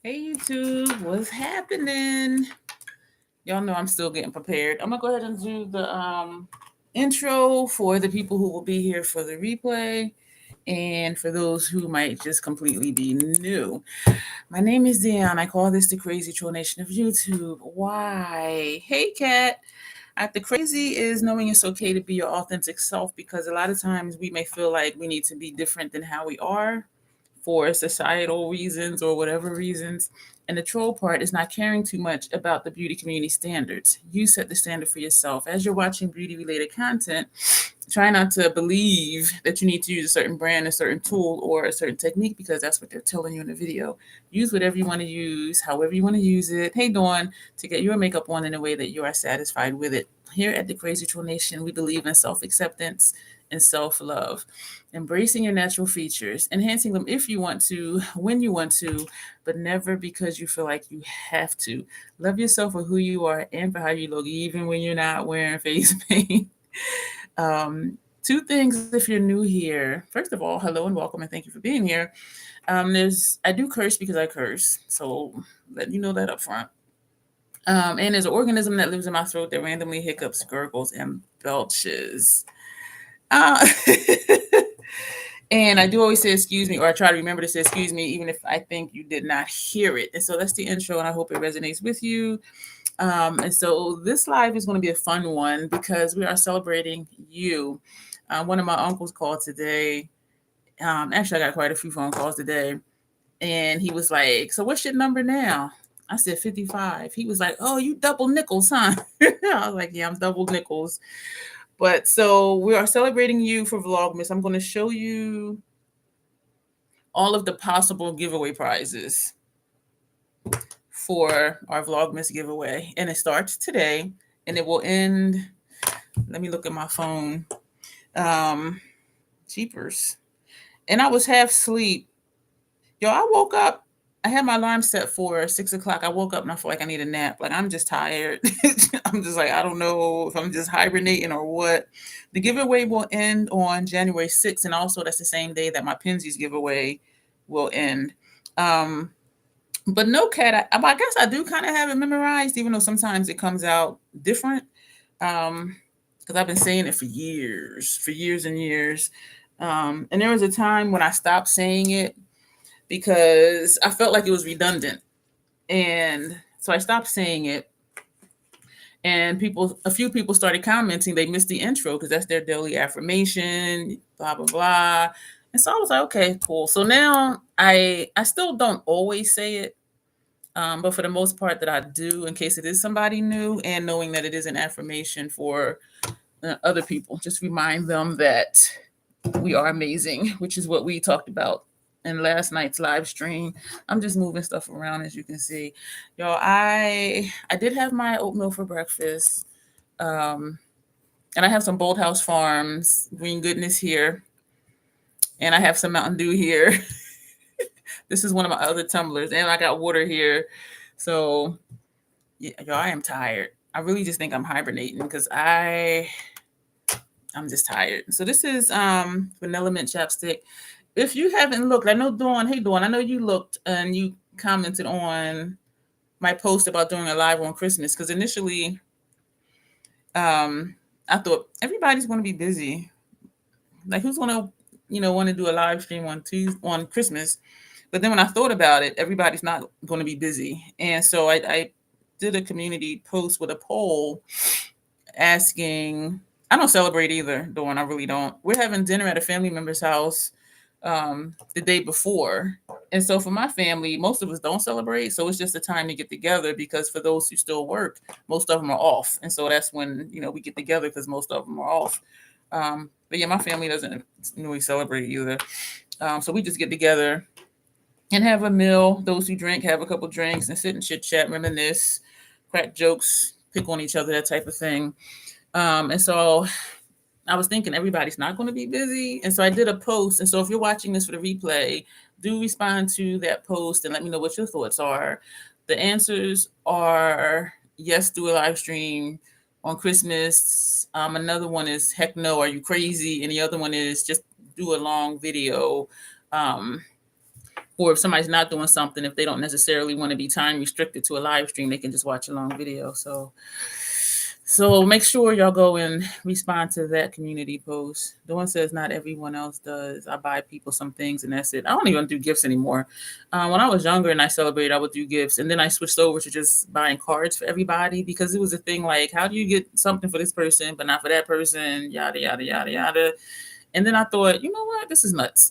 Hey YouTube, what's happening? Y'all know I'm still getting prepared. I'm gonna go ahead and do the intro for the people who will be here for the replay and for those who might just completely be new. My name is Dion. I call this the crazy troll nation of YouTube. Why? Hey Kat. The crazy is knowing it's okay to be your authentic self because a lot of times we may feel like we need to be different than how we are for societal reasons or whatever reasons. And the troll part is not caring too much about the beauty community standards. You set the standard for yourself. As you're watching beauty related content, try not to believe that you need to use a certain brand, a certain tool, or a certain technique because that's what they're telling you in the video. Use whatever you want to use, however you want to use it. Hey, Dawn, to get your makeup on in a way that you are satisfied with it. Here at the Crazy Troll Nation, we believe in self acceptance and self love. Embracing your natural features, enhancing them if you want to, when you want to, but never because you feel like you have to. Love yourself for who you are and for how you look, even when you're not wearing face paint. Two things if you're new here. First of all, hello and welcome, and thank you for being here. I do curse because I curse, so let you know that up front. And there's an organism that lives in my throat that randomly hiccups, gurgles, and belches. Uh, and I do always say excuse me, or I try to remember to say excuse me, even if I think you did not hear it. And so that's the intro, and I hope it resonates with you. And so this live is going to be a fun one because we are celebrating you. One of my uncles called today. Actually, I got quite a few phone calls today. And he was like, "So what's your number now?" I said 55. He was like, "Oh, you double nickels, huh?" I was like, "Yeah, I'm double nickels." But so we are celebrating you for Vlogmas. I'm going to show you all of the possible giveaway prizes for our Vlogmas giveaway. And it starts today and it will end. Let me look at my phone. Jeepers. And I was half asleep. Yo, I woke up. I had my alarm set for 6 o'clock. I woke up and I feel like I need a nap. Like I'm just tired. I'm just like, I don't know if I'm just hibernating or what. The giveaway will end on January 6th. And also that's the same day that my Penzies giveaway will end. But no, Cat, I guess I do kind of have it memorized, even though sometimes it comes out different. Because I've been saying it for years and years. And there was a time when I stopped saying it because I felt like it was redundant. And so I stopped saying it. And a few people started commenting they missed the intro because that's their daily affirmation, blah, blah, blah. And so I was like, okay, cool. So now I still don't always say it. But for the most part that I do, in case it is somebody new and knowing that it is an affirmation for other people, just remind them that we are amazing, which is what we talked about in last night's live stream. I'm just moving stuff around as you can see. Y'all, I did have my oatmeal for breakfast. And I have some Bold House Farms green goodness here. And I have some Mountain Dew here. This is one of my other tumblers. And I got water here. So yeah, y'all, I am tired. I really just think I'm hibernating because I'm just tired. So this is vanilla mint chapstick. If you haven't looked, I know Dawn. Hey Dawn, I know you looked and you commented on my post about doing a live on Christmas because initially, I thought everybody's going to be busy. Like who's going to, want to do a live stream on Christmas? But then when I thought about it, everybody's not going to be busy, and so I did a community post with a poll asking. I don't celebrate either, Dawn. I really don't. We're having dinner at a family member's house the day before. And so for my family, most of us don't celebrate. So it's just a time to get together because for those who still work, most of them are off. And so that's when, we get together because most of them are off. But yeah, my family doesn't really celebrate either. So we just get together and have a meal. Those who drink have a couple drinks and sit and chit chat, reminisce, crack jokes, pick on each other, that type of thing. And so I was thinking everybody's not going to be busy. And so I did a post. And so if you're watching this for the replay, do respond to that post and let me know what your thoughts are. The answers are yes, do a live stream on Christmas. Another one is heck no, are you crazy? And the other one is just do a long video or if somebody's not doing something, if they don't necessarily want to be time restricted to a live stream, they can just watch a long video. So make sure y'all go and respond to that community post. Dawn says not everyone else does. I buy people some things and that's it. I don't even do gifts anymore. When I was younger and I celebrated, I would do gifts. And then I switched over to just buying cards for everybody because it was a thing like, how do you get something for this person, but not for that person? Yada, yada, yada, yada. And then I thought, you know what? This is nuts.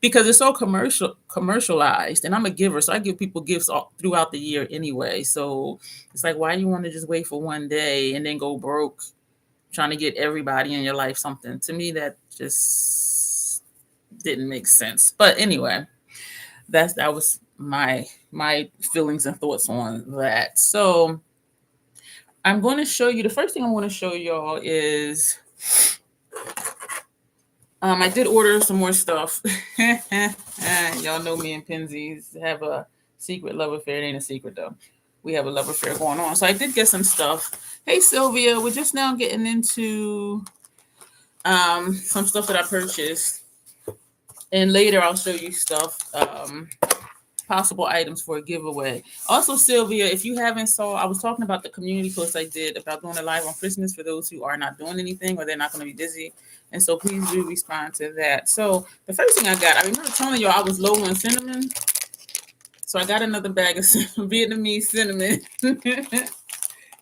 Because it's so commercialized, and I'm a giver, so I give people gifts all throughout the year anyway. So it's like, why do you want to just wait for one day and then go broke trying to get everybody in your life something? To me, that just didn't make sense. But anyway, that was my feelings and thoughts on that. So I'm going to show you, the first thing I want to show y'all is I did order some more stuff. Y'all know me and Penzies have a secret love affair. It ain't a secret though. We have a love affair going on. So I did get some stuff. Hey Sylvia, we're just now getting into some stuff that I purchased. And later I'll show you stuff, possible items for a giveaway. Also, Sylvia, if you haven't saw, I was talking about the community post I did about doing a live on Christmas for those who are not doing anything or they're not going to be busy. And so please do respond to that. So the first thing I got, I remember telling y'all I was low on cinnamon. So I got another bag of Vietnamese cinnamon.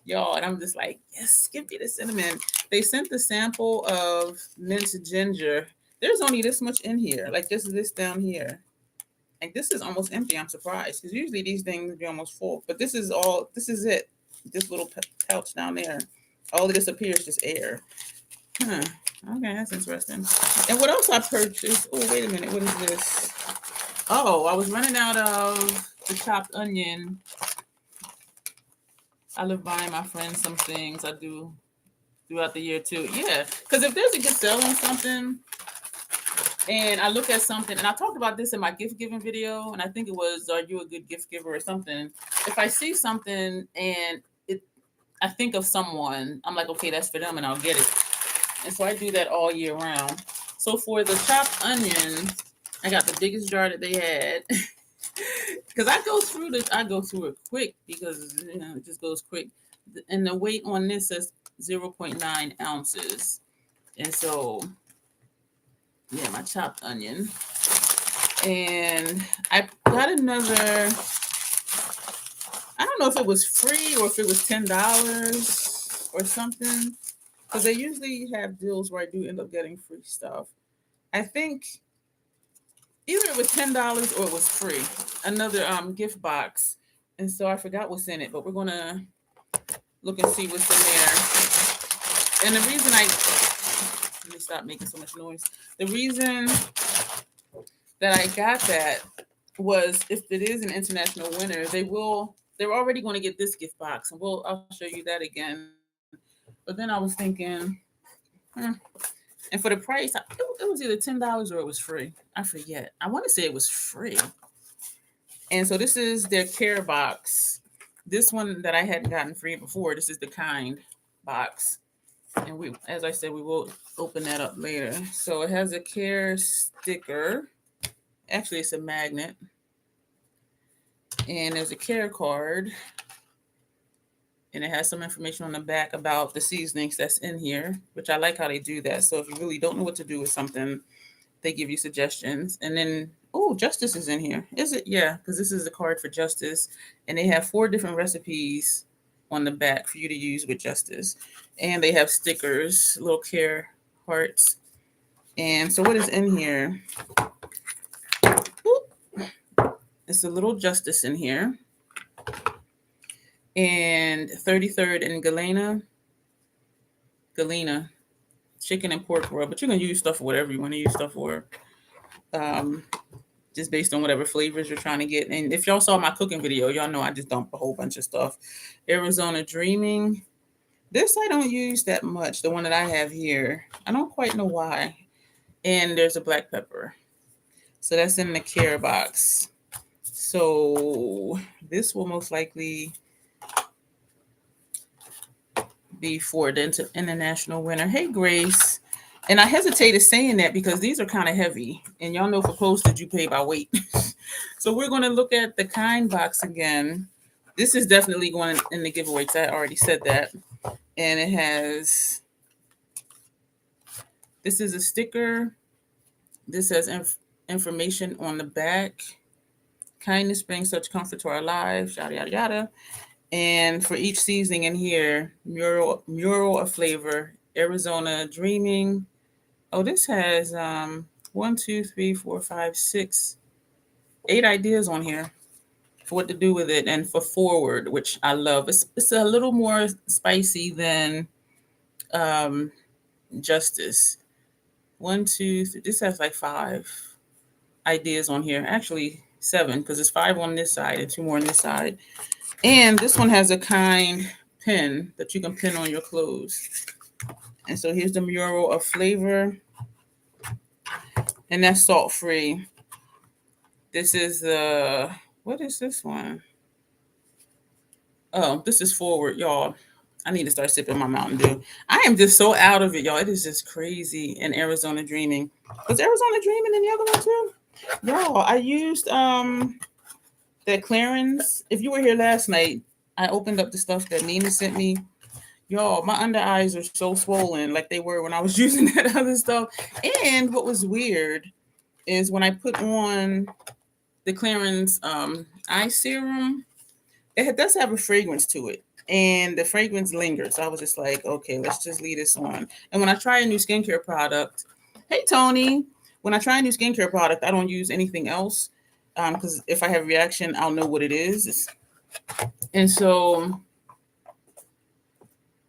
Y'all, and I'm just like, yes, give me the cinnamon. They sent the sample of minced ginger. There's only this much in here. Like this is this down here. Like this is almost empty. I'm surprised because usually these things be almost full. But this is it. This little pouch down there. All of this up here is just air. Okay, that's interesting. And what else I purchased? Oh, wait a minute. What is this? Oh, I was running out of the chopped onion. I love buying my friends some things. I do throughout the year too. Yeah, because if there's a good sale on something, and I look at something, and I talked about this in my gift giving video, and I think it was, are you a good gift giver or something? If I see something and I think of someone, I'm like, okay, that's for them, and I'll get it. And so I do that all year round. So for the chopped onion, I got the biggest jar that they had. Because I go through it quick because it just goes quick. And the weight on this says 0.9 ounces. And so, yeah, my chopped onion. And I got another, I don't know if it was free or if it was $10 or something. Because they usually have deals where I do end up getting free stuff. I think either it was $10 or it was free. Another gift box. And so I forgot what's in it, but we're going to look and see what's in there. And the reason let me stop making so much noise. The reason that I got that was if it is an international winner, they're already going to get this gift box. And I'll show you that again. But then I was thinking, and for the price, it was either $10 or it was free. I forget. I want to say it was free. And so this is their care box. This one that I hadn't gotten free before, this is the kind box. And as I said, we will open that up later. So it has a care sticker. Actually, it's a magnet. And there's a care card. And it has some information on the back about the seasonings that's in here, which I like how they do that. So if you really don't know what to do with something, they give you suggestions. And then, Justice is in here. Is it? Yeah, because this is the card for Justice. And they have 4 different recipes on the back for you to use with Justice. And they have stickers, little care hearts. And so what is in here? It's a little Justice in here. And 33rd and Galena, chicken and pork rub. But you can use stuff for whatever you want to use stuff for. Just based on whatever flavors you're trying to get. And if y'all saw my cooking video, y'all know I just dump a whole bunch of stuff. Arizona Dreaming. This I don't use that much, the one that I have here. I don't quite know why. And there's a black pepper. So that's in the care box. So this will most likely be for the international winner. Hey, Grace. And I hesitated saying that because these are kind of heavy. And y'all know for postage, you pay by weight. So we're going to look at the kind box again. This is definitely going in the giveaway because I already said that. And it has, this is a sticker. This has information on the back. Kindness brings such comfort to our lives, yada, yada, yada. And for each seasoning in here, mural of flavor, Arizona dreaming. Oh, this has 1, 2, 3, 4, 5, 6, 8 ideas on here for what to do with it, and for forward, which I love. It's a little more spicy than Justice. 1, 2, 3, this has like 5 ideas on here. Actually 7, because there's 5 on this side and 2 more on this side. And this one has a kind pin that you can pin on your clothes. And so here's the mural of flavor. And that's salt free. This is the, what is this one? Oh, this is forward, y'all. I need to start sipping my Mountain Dew. I am just so out of it, y'all. It is just crazy. And Arizona Dreaming. Was Arizona Dreaming in the other one too? Y'all, I used that clearance. If you were here last night, I opened up the stuff that Nina sent me. Y'all, my under eyes are so swollen like they were when I was using that other stuff. And what was weird is when I put on the clearance eye serum, it does have a fragrance to it. And the fragrance lingers. So I was just like, okay, let's just leave this on. And when I try a new skincare product, hey, Tony, when I try a new skincare product, I don't use anything else. Because if I have a reaction, I'll know what it is. And so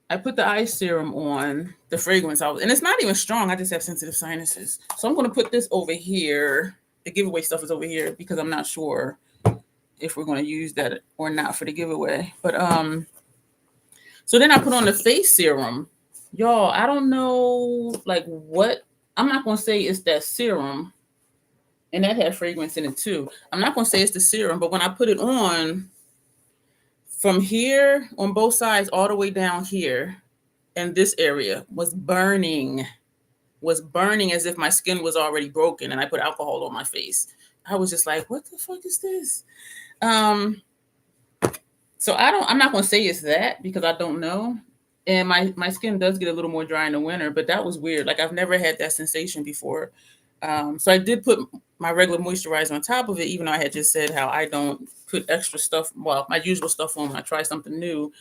I put the eye serum on, the fragrance, and it's not even strong. I just have sensitive sinuses. So I'm going to put this over here. The giveaway stuff is over here because I'm not sure if we're going to use that or not for the giveaway. But so then I put on the face serum. Y'all, I don't know like what, I'm not going to say it's that serum. And that had fragrance in it too. I'm not going to say it's the serum, but when I put it on, from here on both sides all the way down here, and this area was burning as if my skin was already broken and I put alcohol on my face. I was just like, what the fuck is this? So I'm not going to say it's that because I don't know. And my skin does get a little more dry in the winter, but that was weird. Like I've never had that sensation before. So I did put my regular moisturizer on top of it, even though I had just said how I don't put extra stuff, well, my usual stuff on when I try something new.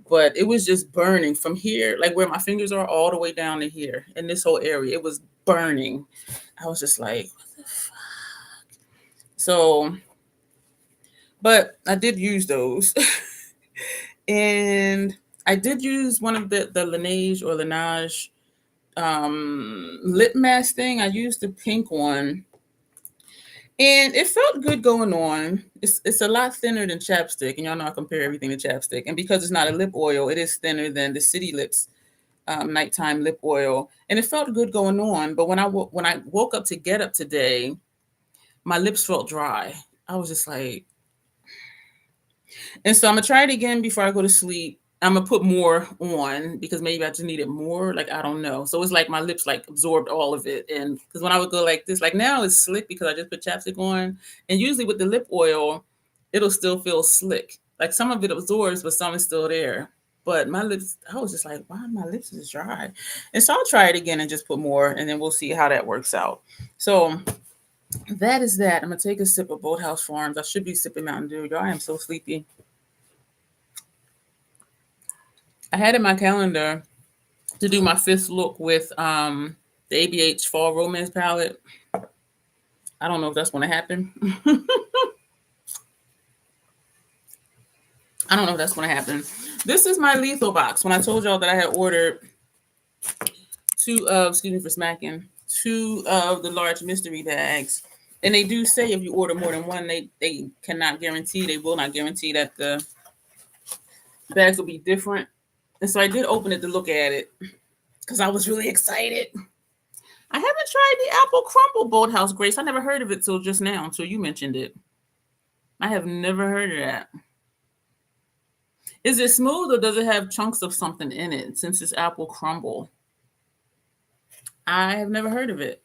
But it was just burning from here, like where my fingers are, all the way down to here in this whole area. It was burning. I was just like, what the fuck? So, but I did use those. And I did use one of the Laneige lip mask thing. I used the pink one. And it felt good going on. It's a lot thinner than chapstick. And y'all know I compare everything to chapstick. And because it's not a lip oil, it is thinner than the City Lips nighttime lip oil. And it felt good going on. But when I woke up to get up today, my lips felt dry. I was just like, and so I'm going to try it again before I go to sleep. I'm going to put more on because maybe I just needed more. Like, I don't know. So it's like my lips like absorbed all of it. And because when I would go like this, like now it's slick because I just put chapstick on. And usually with the lip oil, it'll still feel slick. Like some of it absorbs, but some is still there. But my lips, I was just like, wow, my lips is dry. And so I'll try it again and just put more. And then we'll see how that works out. So that is that. I'm going to take a sip of Boathouse Farms. I should be sipping Mountain Dew. Y'all, I am so sleepy. I had in my calendar to do my 5th look with the ABH Fall Romance palette. I don't know if that's going to happen. I don't know if that's going to happen. This is my lethal box. When I told y'all that I had ordered 2 of, excuse me for smacking, 2 of the large mystery bags. And they do say if you order more than one, they cannot guarantee, they will not guarantee that the bags will be different. And so I did open it to look at it because I was really excited. I haven't tried the apple crumble Boathouse Grace. I never heard of it till just now, until you mentioned it. I have never heard of that. Is it smooth or does it have chunks of something in it since it's apple crumble? I have never heard of it.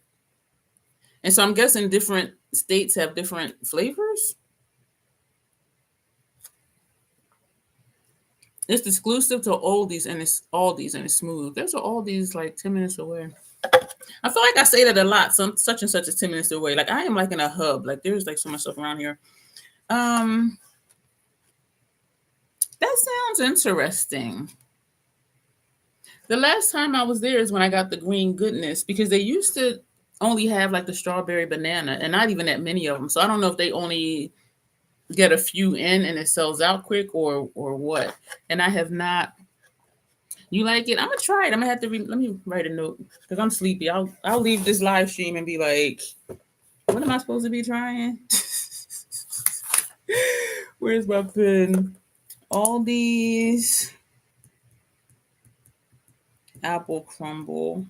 And so I'm guessing different states have different flavors. It's exclusive to Aldi's and it's Aldi's and it's smooth. There's an Aldi's like 10 minutes away. I feel like I say that a lot. Some such and such is 10 minutes away. Like I am like in a hub. Like there's like so much stuff around here. Um, that sounds interesting. The last time I was there is when I got the green goodness because they used to only have like the strawberry banana and not even that many of them. So I don't know if they only get a few in and it sells out quick or what. And I have not. You like it? I'm gonna try it. I'm gonna have to let me write a note because I'm sleepy. I'll leave this live stream and be like, what am I supposed to be trying? Where's my pen? All these apple crumble.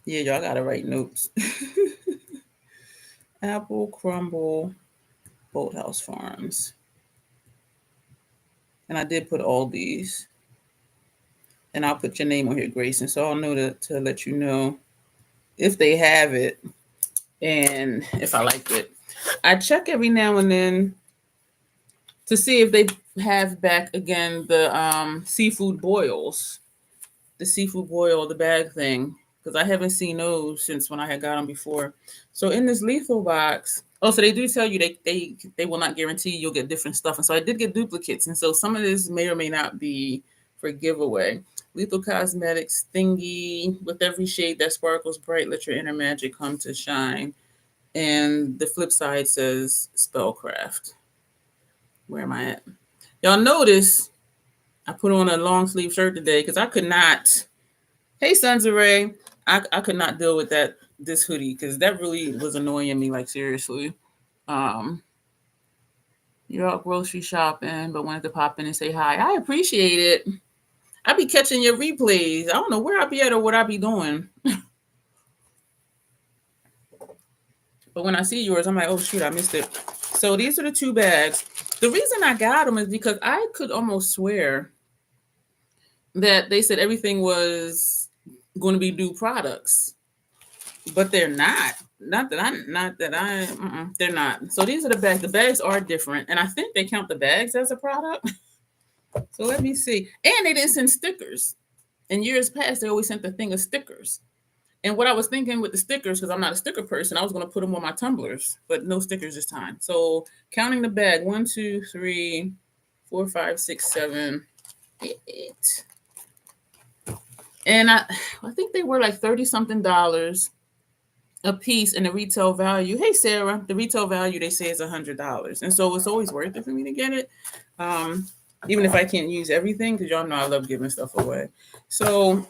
Yeah, y'all gotta write notes. Apple crumble, Boathouse Farms. And I did put all these. And I'll put your name on here, Grayson. So I'll know to let you know if they have it and if I like it. I check every now and then to see if they have back again the seafood boils. The seafood boil, the bag thing. Because I haven't seen those since when I had got them before. So in this lethal box, so they do tell you they will not guarantee you'll get different stuff. And so I did get duplicates. And so some of this may or may not be for giveaway. Lethal Cosmetics thingy with every shade that sparkles bright, let your inner magic come to shine. And the flip side says Spellcraft. Where am I at? Y'all notice I put on a long sleeve shirt today because I could not. Hey, Sons of Ray. I could not deal with this hoodie because that really was annoying me, like seriously. You're out grocery shopping, but wanted to pop in and say hi. I appreciate it. I be catching your replays. I don't know where I be at or what I be doing. But when I see yours, I'm like, oh shoot, I missed it. So these are the 2 bags. The reason I got them is because I could almost swear that they said everything was going to be new products, but they're not. They're not. So these are the bags. The bags are different, and I think they count the bags as a product. So let me see. And they didn't send stickers. In years past, they always sent the thing of stickers. And what I was thinking with the stickers, because I'm not a sticker person, I was going to put them on my tumblers, but no stickers this time. So counting the bag, 1, 2, 3, 4, 5, 6, 7, 8. And I think they were like $30-something a piece, and the retail value. Hey, Sarah, the retail value they say is $100, and so it's always worth it for me to get it, even if I can't use everything, because y'all know I love giving stuff away. So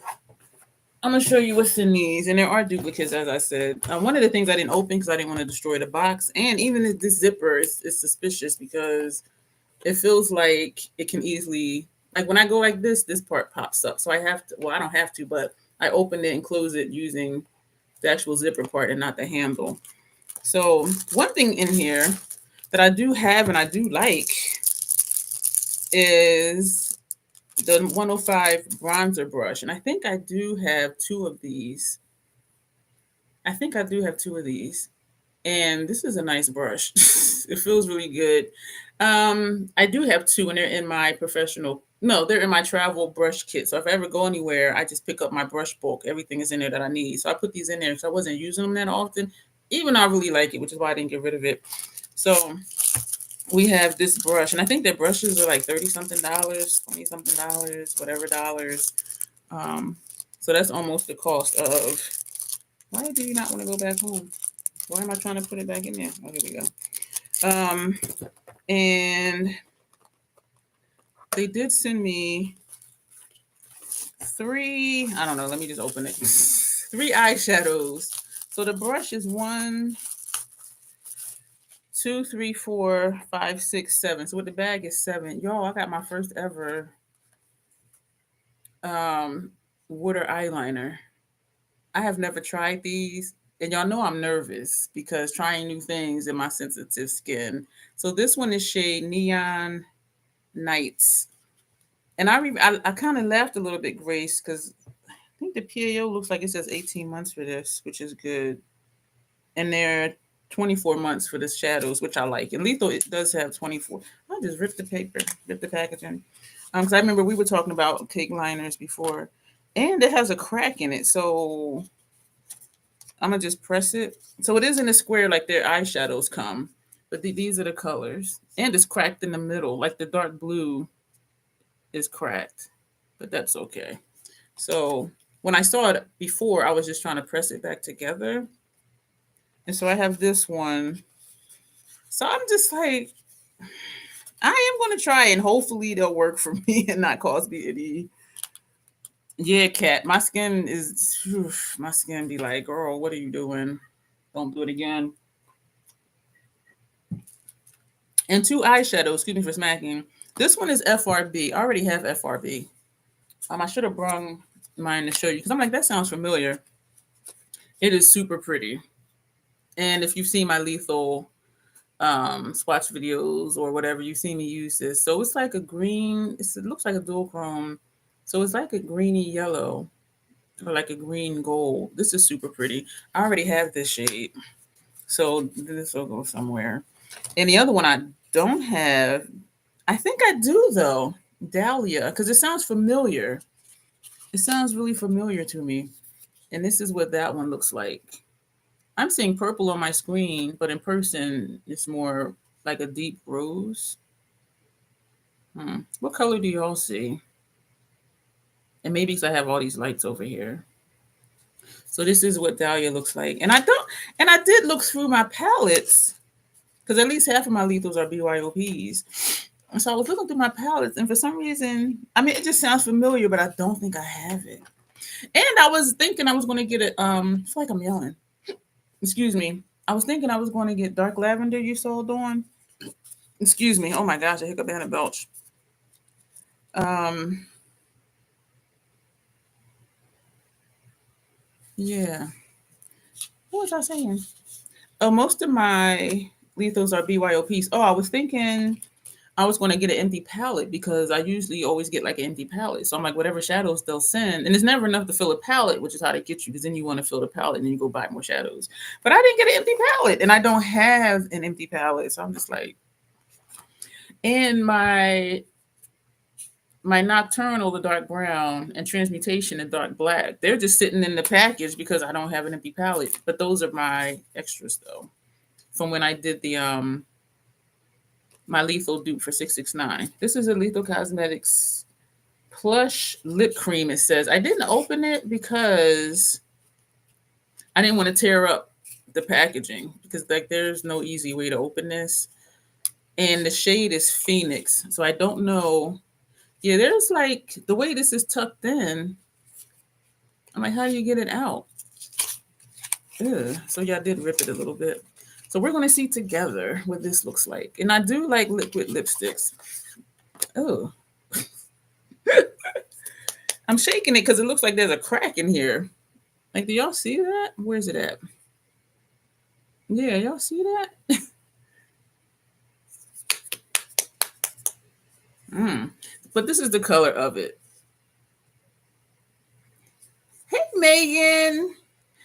I'm gonna show you what's in these, and there are duplicates, as I said. One of the things I didn't open because I didn't want to destroy the box, and even this zipper is suspicious because it feels like it can easily, like when I go like this part pops up. So I have to. Well, I don't have to, but I opened it and closed it using the actual zipper part and not the handle. So one thing in here that I do have and I do like is the 105 bronzer brush. And I think I do have 2 of these. And this is a nice brush. It feels really good. I do have 2 and they're in my they're in my travel brush kit. So if I ever go anywhere, I just pick up my brush bulk. Everything is in there that I need. So I put these in there because I wasn't using them that often. Even though I really like it, which is why I didn't get rid of it. So we have this brush, and I think their brushes are like $30-something, $20-something, whatever dollars. So that's almost the cost of. Why do you not want to go back home? Why am I trying to put it back in there? Oh, here we go. And they did send me 3, I don't know, let me just open it. 3 eyeshadows. So the brush is 1, 2, 3, 4, 5, 6, 7. So with the bag is 7. Y'all, I got my first ever water eyeliner. I have never tried these. And y'all know I'm nervous because trying new things in my sensitive skin. So this one is shade Neon Nights. And I kind of laughed a little bit, Grace, because think the PAO looks like it says 18 months for this, which is good. And they're 24 months for the shadows, which I like. And Lethal, it does have 24. I'll just rip the paper, rip the packaging. Because I remember we were talking about cake liners before. And it has a crack in it. So I'm going to just press it. So it is in a square like their eyeshadows come. But these are the colors. And it's cracked in the middle. Like the dark blue is cracked. But that's okay. So when I saw it before, I was just trying to press it back together. And so I have this one. So I'm just like, I am going to try and hopefully they'll work for me and not cause me any. Yeah, Kat, my skin be like, girl, what are you doing? Don't do it again. And 2 eyeshadows, excuse me for smacking. This one is FRB. I already have FRB. I should have brought mine to show you because I'm like, that sounds familiar. It is super pretty. And if you've seen my Lethal swatch videos or whatever, you see me use this. So it's like a green, it looks like a dual chrome. So it's like a greeny yellow or like a green gold. This is super pretty. I already have this shade. So this will go somewhere. And the other one I don't have, I think I do though, Dahlia, because it sounds familiar. It sounds really familiar to me. And this is what that one looks like. I'm seeing purple on my screen, but in person, it's more like a deep rose. What color do y'all see? And maybe because I have all these lights over here. So this is what Dahlia looks like. And I did look through my palettes, because at least half of my Lethals are BYOPs. And so I was looking through my palettes, and for some reason, I mean, it just sounds familiar, but I don't think I have it. And I was thinking I was going to get it, I feel like I'm yelling. Excuse me. I was thinking I was going to get dark lavender, you saw, Dawn. Excuse me. Oh my gosh, I hiccup and a belch. Yeah. What was I saying? Oh, most of my Lethals are BYOPs. Oh, I was thinking I was going to get an empty palette because I usually always get like an empty palette. So I'm like, whatever shadows they'll send. And it's never enough to fill a palette, which is how they get you, because then you want to fill the palette and then you go buy more shadows. But I didn't get an empty palette, and I don't have an empty palette. So I'm just like, and my Nocturnal, the dark brown, and Transmutation, the dark black, they're just sitting in the package because I don't have an empty palette. But those are my extras though, from when I did the my Lethal dupe for 669. This is a Lethal Cosmetics plush lip cream. It says I didn't open it because I didn't want to tear up the packaging, because like there's no easy way to open this. And the shade is Phoenix, so I don't know. Yeah, there's like, the way this is tucked in, I'm like, how do you get it out? Ugh. So yeah, I did rip it a little bit. So we're going to see together what this looks like. And I do like liquid lipsticks. Oh. I'm shaking it because it looks like there's a crack in here. Like, do y'all see that? Where's it at? Yeah, y'all see that? But this is the color of it. Hey, Megan.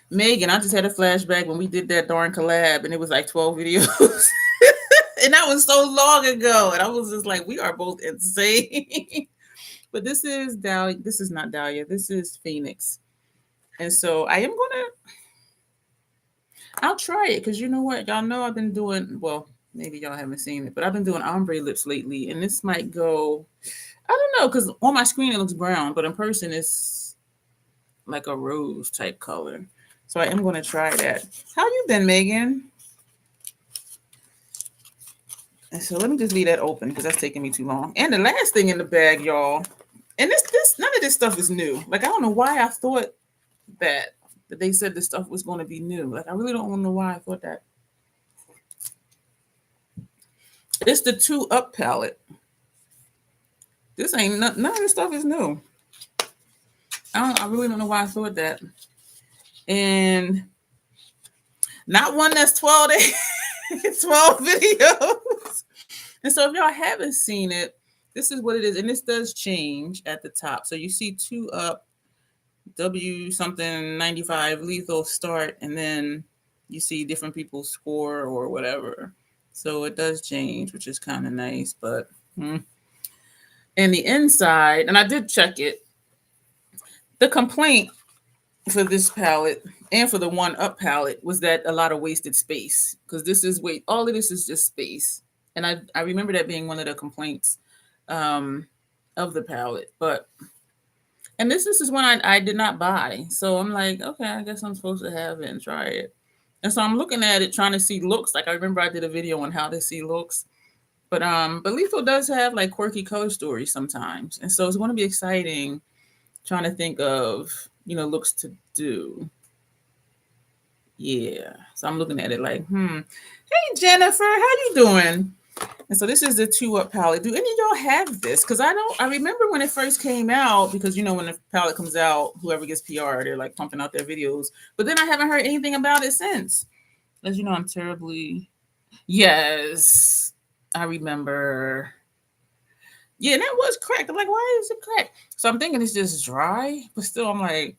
Megan, I just had a flashback when we did that darn collab, and it was like 12 videos. And that was so long ago. And I was just like, we are both insane. But this is Dahlia. This is not Dahlia. This is Phoenix. And so I am going to, I'll try it, because you know what? Y'all know I've been doing, well, maybe y'all haven't seen it, but I've been doing ombre lips lately. And this might go, I don't know, because on my screen it looks brown, but in person it's like a rose type color. So I am going to try that. How you been, Megan? And so let me just leave that open because that's taking me too long. And the last thing in the bag, y'all, and this none of this stuff is new. Like, I don't know why I thought that they said this stuff was going to be new. Like, I really don't know why I thought that. It's the 2 Up palette. This ain't none of this stuff is new. I really don't know why I thought that. And not one that's 12 days, 12 videos. And so if y'all haven't seen it, this is what it is. And this does change at the top. So you see 2 Up W something 95 lethal start, and then you see different people's score or whatever. So it does change, which is kind of nice. But and the inside, and I did check it. The complaint for this palette and for the one up palette was that a lot of wasted space, because this is all of this is just space. And I remember that being one of the complaints of the palette. But and this is one I did not buy. So I'm like, okay, I guess I'm supposed to have it and try it. And so I'm looking at it, trying to see looks. Like I remember I did a video on how to see looks. But Lethal does have like quirky color stories sometimes. And so it's going to be exciting trying to think of, looks to do. Yeah. So I'm looking at it like, hey Jennifer, how you doing? And so this is the 2-Up palette. Do any of y'all have this? Because I remember when it first came out, because when the palette comes out, whoever gets PR, they're like pumping out their videos. But then I haven't heard anything about it since. As you know, I'm terribly. Yes, I remember. Yeah, and that was cracked. I'm like, why is it cracked? So I'm thinking it's just dry, but still I'm like,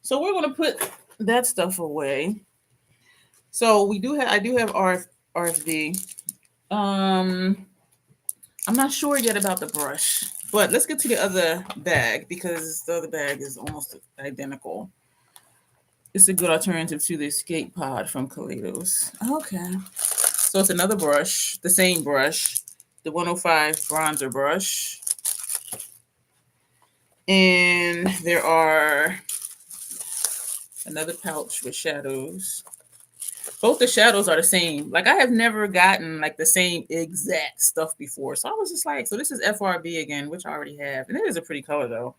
So we're gonna put that stuff away. So I do have RFD. I'm not sure yet about the brush, but let's get to the other bag because the other bag is almost identical. It's a good alternative to the Escape Pod from Kaleidos. Okay. So it's another brush, the same brush, the 105 bronzer brush. And there are another pouch with shadows. Both the shadows are the same. Like I have never gotten like the same exact stuff before. So I was just like, so this is FRB again, which I already have. And it is a pretty color though.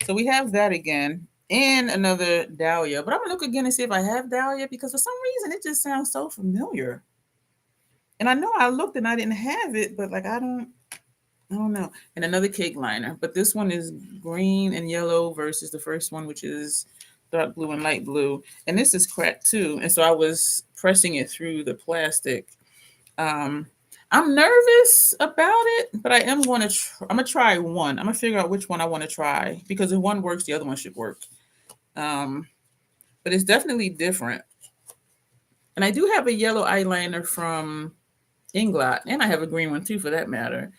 So we have that again. And another Dahlia. But I'm gonna look again and see if I have Dahlia because for some reason it just sounds so familiar. And I know I looked and I didn't have it, but like I don't know. And another cake liner. But this one is green and yellow versus the first one, which is dark blue and light blue. And this is cracked too. And so I was pressing it through the plastic. I'm nervous about it, but I am going to I'm going to try one. I'm going to figure out which one I want to try because if one works, the other one should work. But it's definitely different. And I do have a yellow eyeliner from Inglot, and I have a green one too for that matter.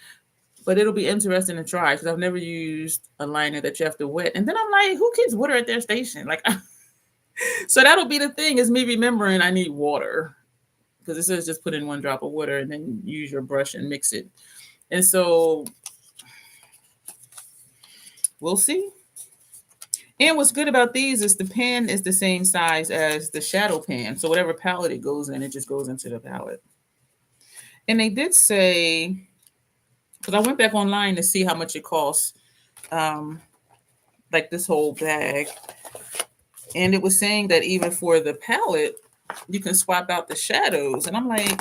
But it'll be interesting to try because I've never used a liner that you have to wet. And then I'm like, who keeps water at their station? Like, so that'll be the thing is me remembering I need water because it says just put in 1 drop of water and then use your brush and mix it. And so we'll see. And what's good about these is the pen is the same size as the shadow pan. So whatever palette it goes in, it just goes into the palette. And they did say, because I went back online to see how much it costs, like this whole bag. And it was saying that even for the palette, you can swap out the shadows. And I'm like,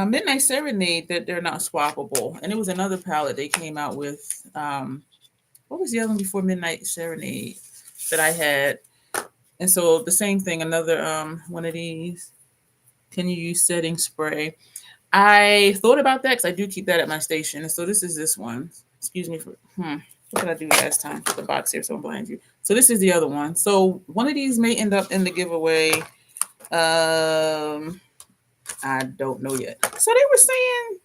Midnight Serenade, that they're not swappable. And it was another palette they came out with. What was the other one before Midnight Serenade that I had? And so the same thing, another one of these. Can you use setting spray? I thought about that because I do keep that at my station. And so this is this one. Excuse me for what did I do last time? Put the box here so I'm behind you. So this is the other one. So one of these may end up in the giveaway. I don't know yet. So they were saying,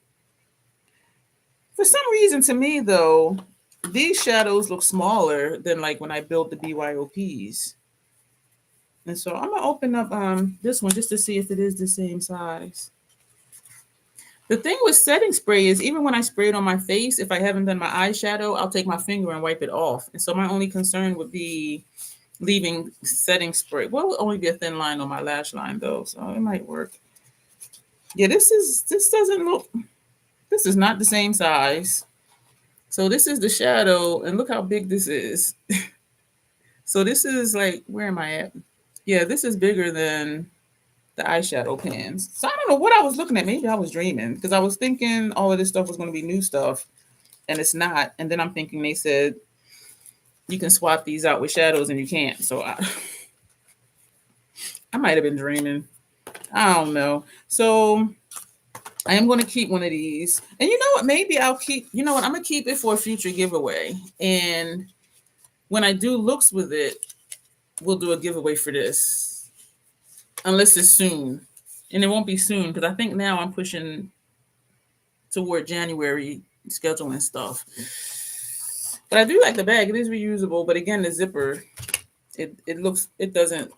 for some reason to me though, these shadows look smaller than like when I built the BYOPs. And so I'm gonna open up this one just to see if it is the same size. The thing with setting spray is even when I spray it on my face, if I haven't done my eyeshadow, I'll take my finger and wipe it off. And so my only concern would be leaving setting spray. Well, it would only be a thin line on my lash line though, so it might work. Yeah, this doesn't look, this is not the same size. So this is the shadow, and look how big this is. So this is like, where am I at? Yeah, this is bigger than the eyeshadow pans. So I don't know what I was looking at. Maybe I was dreaming because I was thinking all of this stuff was going to be new stuff, and it's not. And then I'm thinking they said you can swap these out with shadows, and you can't. So I might have been dreaming. I don't know. So I am going to keep one of these. And you know what? Maybe I'll keep, you know what? I'm going to keep it for a future giveaway. And when I do looks with it, we'll do a giveaway for this. Unless it's soon. And it won't be soon because I think now I'm pushing toward January scheduling stuff. But I do like the bag. It is reusable. But again, the zipper, it doesn't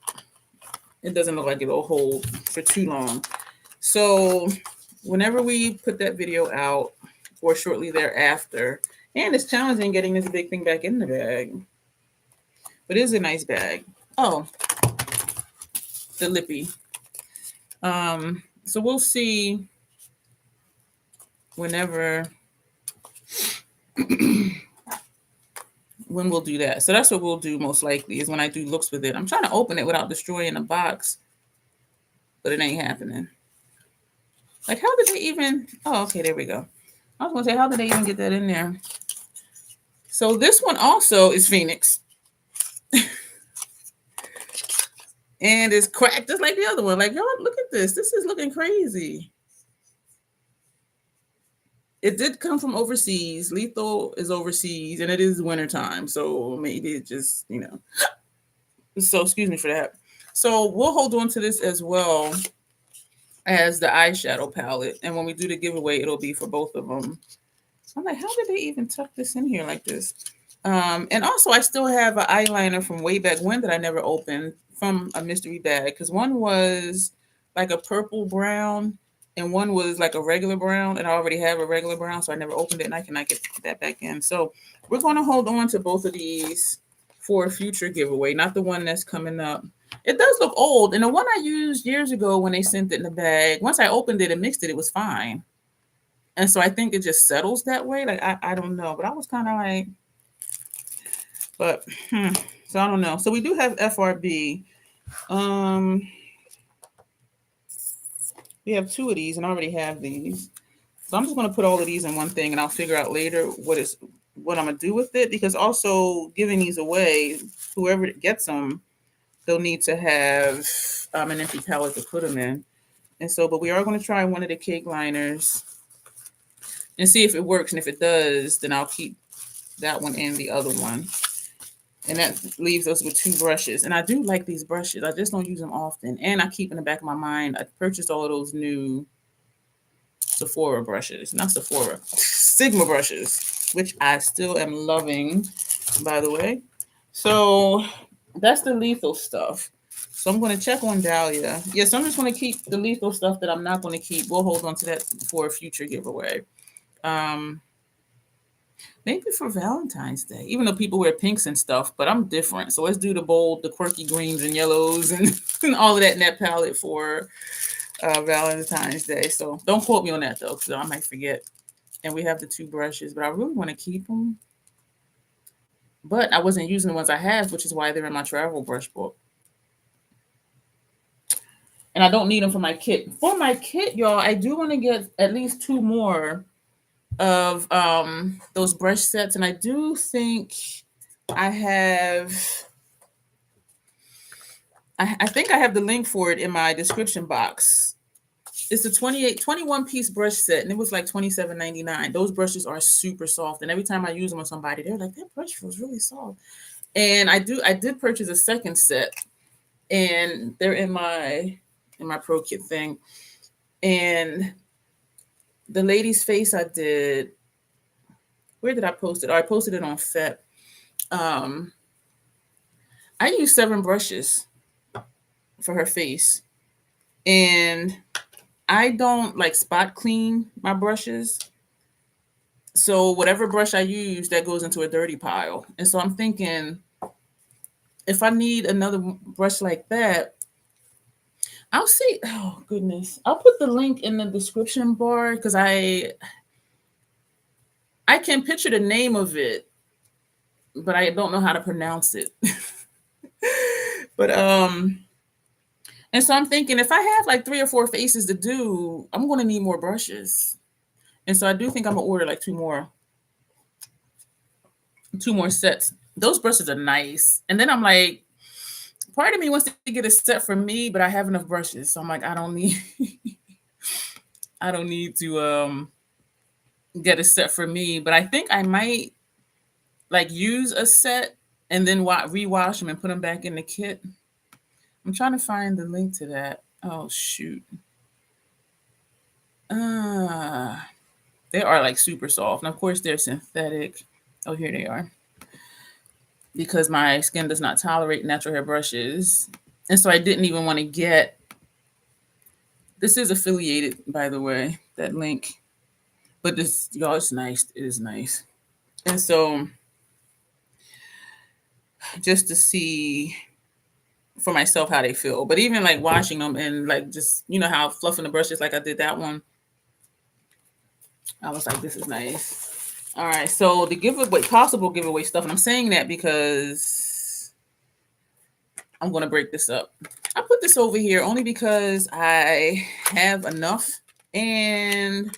look like it'll hold for too long. So whenever we put that video out or shortly thereafter, and it's challenging getting this big thing back in the bag, but it is a nice bag. Oh, the lippy. So we'll see whenever when we'll do that. So that's what we'll do most likely is when I do looks with it. I'm trying to open it without destroying the box, but it ain't happening. Like, how did they even... Oh, okay, there we go. I was going to say, how did they even get that in there? So this one also is Phoenix. And it's cracked just like the other one. Like, y'all, look at this. This is looking crazy. It did come from overseas. Lethal is overseas, and it is wintertime. So maybe it just, you know. So excuse me for that. So we'll hold on to this as well as the eyeshadow palette. And when we do the giveaway, it'll be for both of them. I'm like, how did they even tuck this in here like this? And also, I still have an eyeliner from way back when that I never opened from a mystery bag. Because one was like a purple brown and one was like a regular brown. And I already have a regular brown, so I never opened it. And I cannot get that back in. So we're going to hold on to both of these for a future giveaway, not the one that's coming up. It does look old. And the one I used years ago when they sent it in the bag, once I opened it and mixed it, it was fine. And so I think it just settles that way. Like, I don't know. But I was kind of like... But, so I don't know. So we do have FRB. We have two of these and I already have these. So I'm just going to put all of these in one thing and I'll figure out later what I'm going to do with it. Because also giving these away, whoever gets them, they'll need to have an empty palette to put them in. And so, but we are going to try one of the cake liners and see if it works. And if it does, then I'll keep that one and the other one. And that leaves us with two brushes. And I do like these brushes. I just don't use them often. And I keep in the back of my mind, I purchased all of those new Sephora brushes. Not Sephora. Sigma brushes, which I still am loving, by the way. So that's the lethal stuff. So I'm going to check on Dahlia. Yes, I'm just going to keep the lethal stuff that I'm not going to keep. We'll hold on to that for a future giveaway. Maybe for Valentine's Day, even though people wear pinks and stuff, but I'm different. So let's do the bold, the quirky greens and yellows and all of that in that palette for Valentine's Day. So don't quote me on that though, because I might forget. And we have the two brushes, but I really want to keep them. But I wasn't using the ones I have, which is why they're in my travel brush book. And I don't need them for my kit. For my kit, y'all, I do want to get at least two more of those brush sets, and I do think I have I think I have the link for it in my description box. It's a 21 piece brush set, and it was like $27.99. Those brushes are super soft, and every time I use them on somebody, they're like, that brush feels really soft. And I did purchase a second set, and they're in my pro kit thing. And the lady's face I did, where did I post it? Oh, I posted it on FEP. I used 7 brushes for her face. And I don't like spot clean my brushes. So whatever brush I use, that goes into a dirty pile. And so I'm thinking, if I need another brush like that, I'll see. Oh, goodness. I'll put the link in the description bar because I can picture the name of it, but I don't know how to pronounce it. But and so I'm thinking if I have like 3 or 4 faces to do, I'm going to need more brushes. And so I do think I'm going to order like two more sets. Those brushes are nice. And then I'm like, part of me wants to get a set for me, but I have enough brushes. So I'm like, I don't need I don't need to get a set for me, but I think I might like use a set and then rewash them and put them back in the kit. I'm trying to find the link to that. Oh shoot. They are like super soft. And of course they're synthetic. Oh, here they are. Because my skin does not tolerate natural hair brushes. And so I didn't even want to get, this is affiliated, by the way, that link. But this, y'all, it's nice. It is nice. And so just to see for myself how they feel. But even like washing them and like just, you know, how fluffing the brushes like I did that one. I was like, this is nice. All right, so the giveaway, possible giveaway stuff, and I'm saying that because I'm going to break this up. I put this over here only because I have enough, and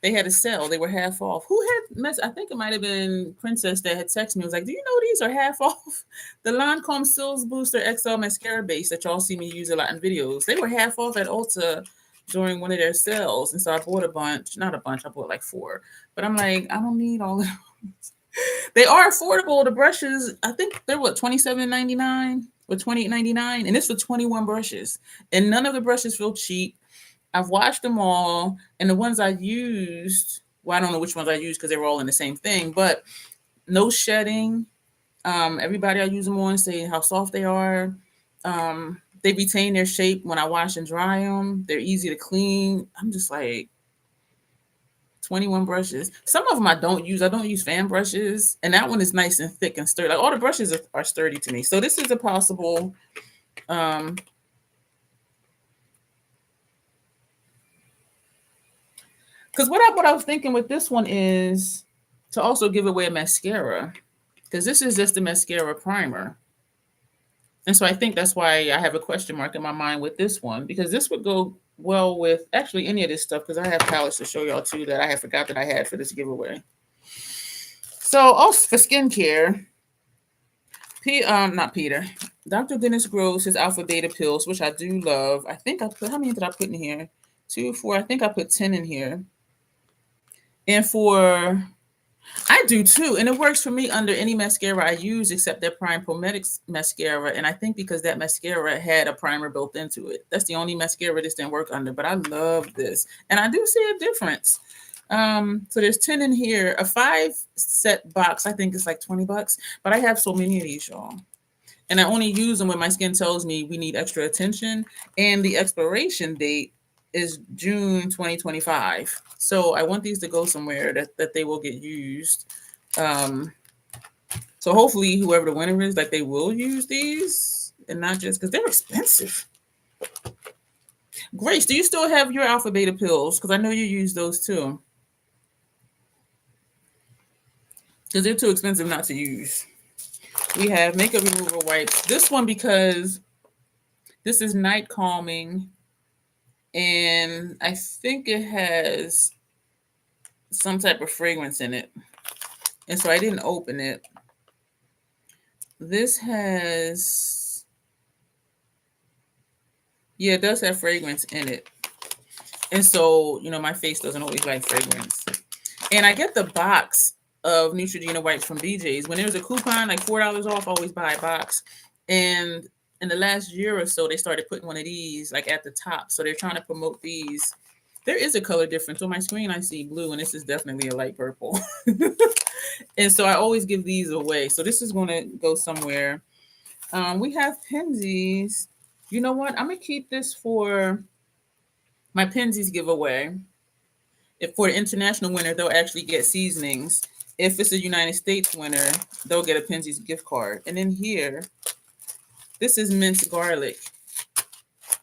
they had a sale. They were half off. Who had I think it might have been Princess that had texted me. It was like, do you know these are half off? The Lancome Sills Booster XL Mascara Base that y'all see me use a lot in videos. They were half off at Ulta during one of their sales. And so I bought a bunch. Not a bunch. I bought like 4. But I'm like, I don't need all of them. They are affordable. The brushes, I think they're what, $27.99 or $28.99, and it's for 21 brushes. And none of the brushes feel cheap. I've washed them all, and the ones I used, well, I don't know which ones I used because they were all in the same thing, but no shedding. Everybody I use them on say how soft they are. They retain their shape when I wash and dry them. They're easy to clean. I'm just like, 21 brushes. Some of them I don't use. I don't use fan brushes. And that one is nice and thick and sturdy. Like all the brushes are sturdy to me. So this is a possible because what I was thinking with this one is to also give away a mascara. Because this is just a mascara primer. And so I think that's why I have a question mark in my mind with this one. Because this would go well with actually any of this stuff. Because I have palettes to show y'all too that I had forgot that I had for this giveaway. So also for skincare, not Peter. Dr. Dennis Gross, his alpha beta pills, which I do love. I think I put, how many did I put in here? 2, 4, I think I put 10 in here. And I do too. And it works for me under any mascara I use except that Prime Pometics mascara. And I think because that mascara had a primer built into it. That's the only mascara this didn't work under. But I love this. And I do see a difference. So there's 10 in here. A 5-set box, I think it's like $20. But I have so many of these, y'all. And I only use them when my skin tells me we need extra attention. And the expiration date is June 2025. So I want these to go somewhere that they will get used. So hopefully whoever the winner is, like they will use these and not just because they're expensive. Grace, do you still have your alpha beta pills? Because I know you use those too. Because they're too expensive not to use. We have makeup remover wipes. This one because this is night calming. And I think it has some type of fragrance in it. And so I didn't open it. This has, yeah, it does have fragrance in it. And so, you know, my face doesn't always like fragrance. And I get the box of Neutrogena wipes from BJ's. When there's a coupon, like $4 off, I always buy a box. And in the last year or so, they started putting one of these like at the top. So they're trying to promote these. There is a color difference. On my screen, I see blue, and this is definitely a light purple. And so I always give these away. So this is going to go somewhere. We have Penzies. You know what? I'm going to keep this for my Penzies giveaway. If for the international winner, they'll actually get seasonings. If it's a United States winner, they'll get a Penzies gift card. And then here, this is minced garlic.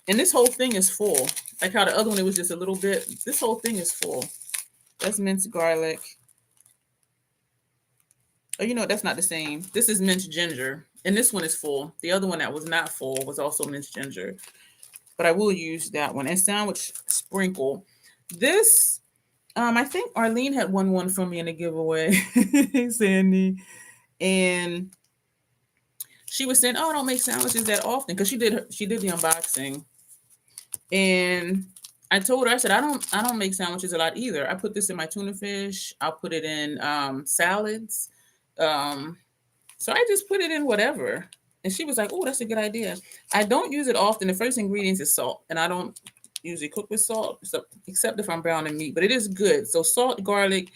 And this whole thing is full. Like how the other one, it was just a little bit. This whole thing is full. That's minced garlic. Oh, you know, that's not the same. This is minced ginger. And this one is full. The other one that was not full was also minced ginger. But I will use that one. And sandwich sprinkle. This, I think Arlene had won one from me in a giveaway. Sandy. And she was saying, oh, I don't make sandwiches that often. Because she did the unboxing. And I told her, I said, I don't make sandwiches a lot either. I put this in my tuna fish. I'll put it in salads. Um, so I just put it in whatever. And she was like, oh, that's a good idea. I don't use it often. The first ingredients is salt, and I don't usually cook with salt, except if I'm browning meat, but it is good. So salt, garlic,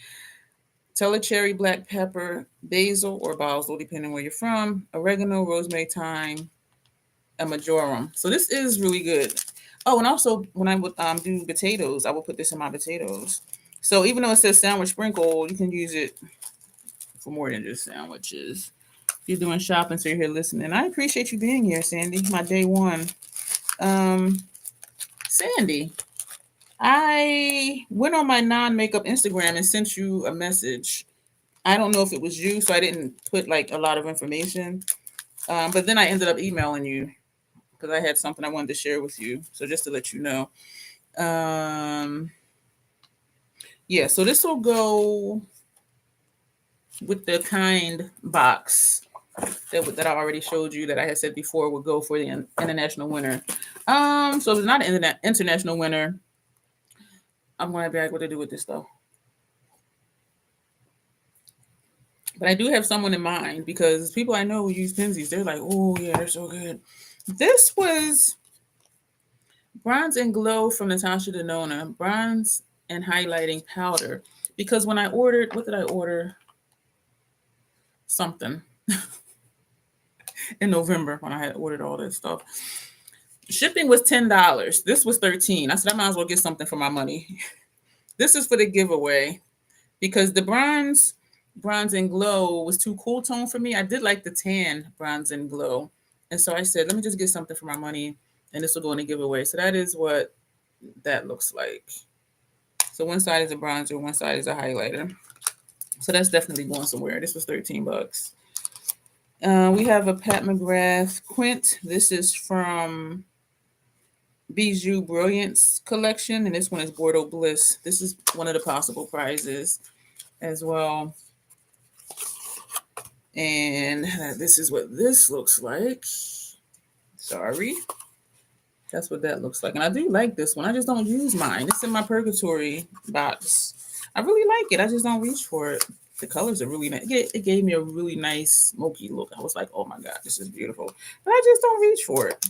cherry, black pepper, basil or basil, depending where you're from, oregano, rosemary, thyme, a majoram. So this is really good. Oh, and also when I would do potatoes, I will put this in my potatoes. So even though it says sandwich sprinkle, you can use it for more than just sandwiches. If you're doing shopping, so you're here listening. I appreciate you being here, Sandy. My day one. Sandy, I went on my non-makeup Instagram and sent you a message. I don't know if it was you, so I didn't put like a lot of information. But then I ended up emailing you because I had something I wanted to share with you. So just to let you know. Yeah, so this will go with the kind box that I already showed you that I had said before would go for the international winner. So it's not an international winner. I'm gonna be like, what to do with this though. But I do have someone in mind because people I know who use Pensies, they're like, oh yeah, they're so good. This was Bronze and Glow from Natasha Denona, bronze and highlighting powder. Because when I ordered, what did I order? Something in November when I had ordered all this stuff. Shipping was $10. This was $13. I said I might as well get something for my money. This is for the giveaway because the bronze and glow was too cool tone for me. I did like the tan bronze and glow. And so I said, let me just get something for my money and this will go in a giveaway. So that is what that looks like. So one side is a bronzer, one side is a highlighter. So that's definitely going somewhere. This was $13. We have a Pat McGrath Quint. This is from Bijou Brilliance collection, and this one is Bordeaux Bliss. This is one of the possible prizes as well. And this is what this looks like. Sorry. That's what that looks like. And I do like this one. I just don't use mine. It's in my Purgatory box. I really like it. I just don't reach for it. The colors are really nice. It gave me a really nice smoky look. I was like, oh my God, this is beautiful. But I just don't reach for it.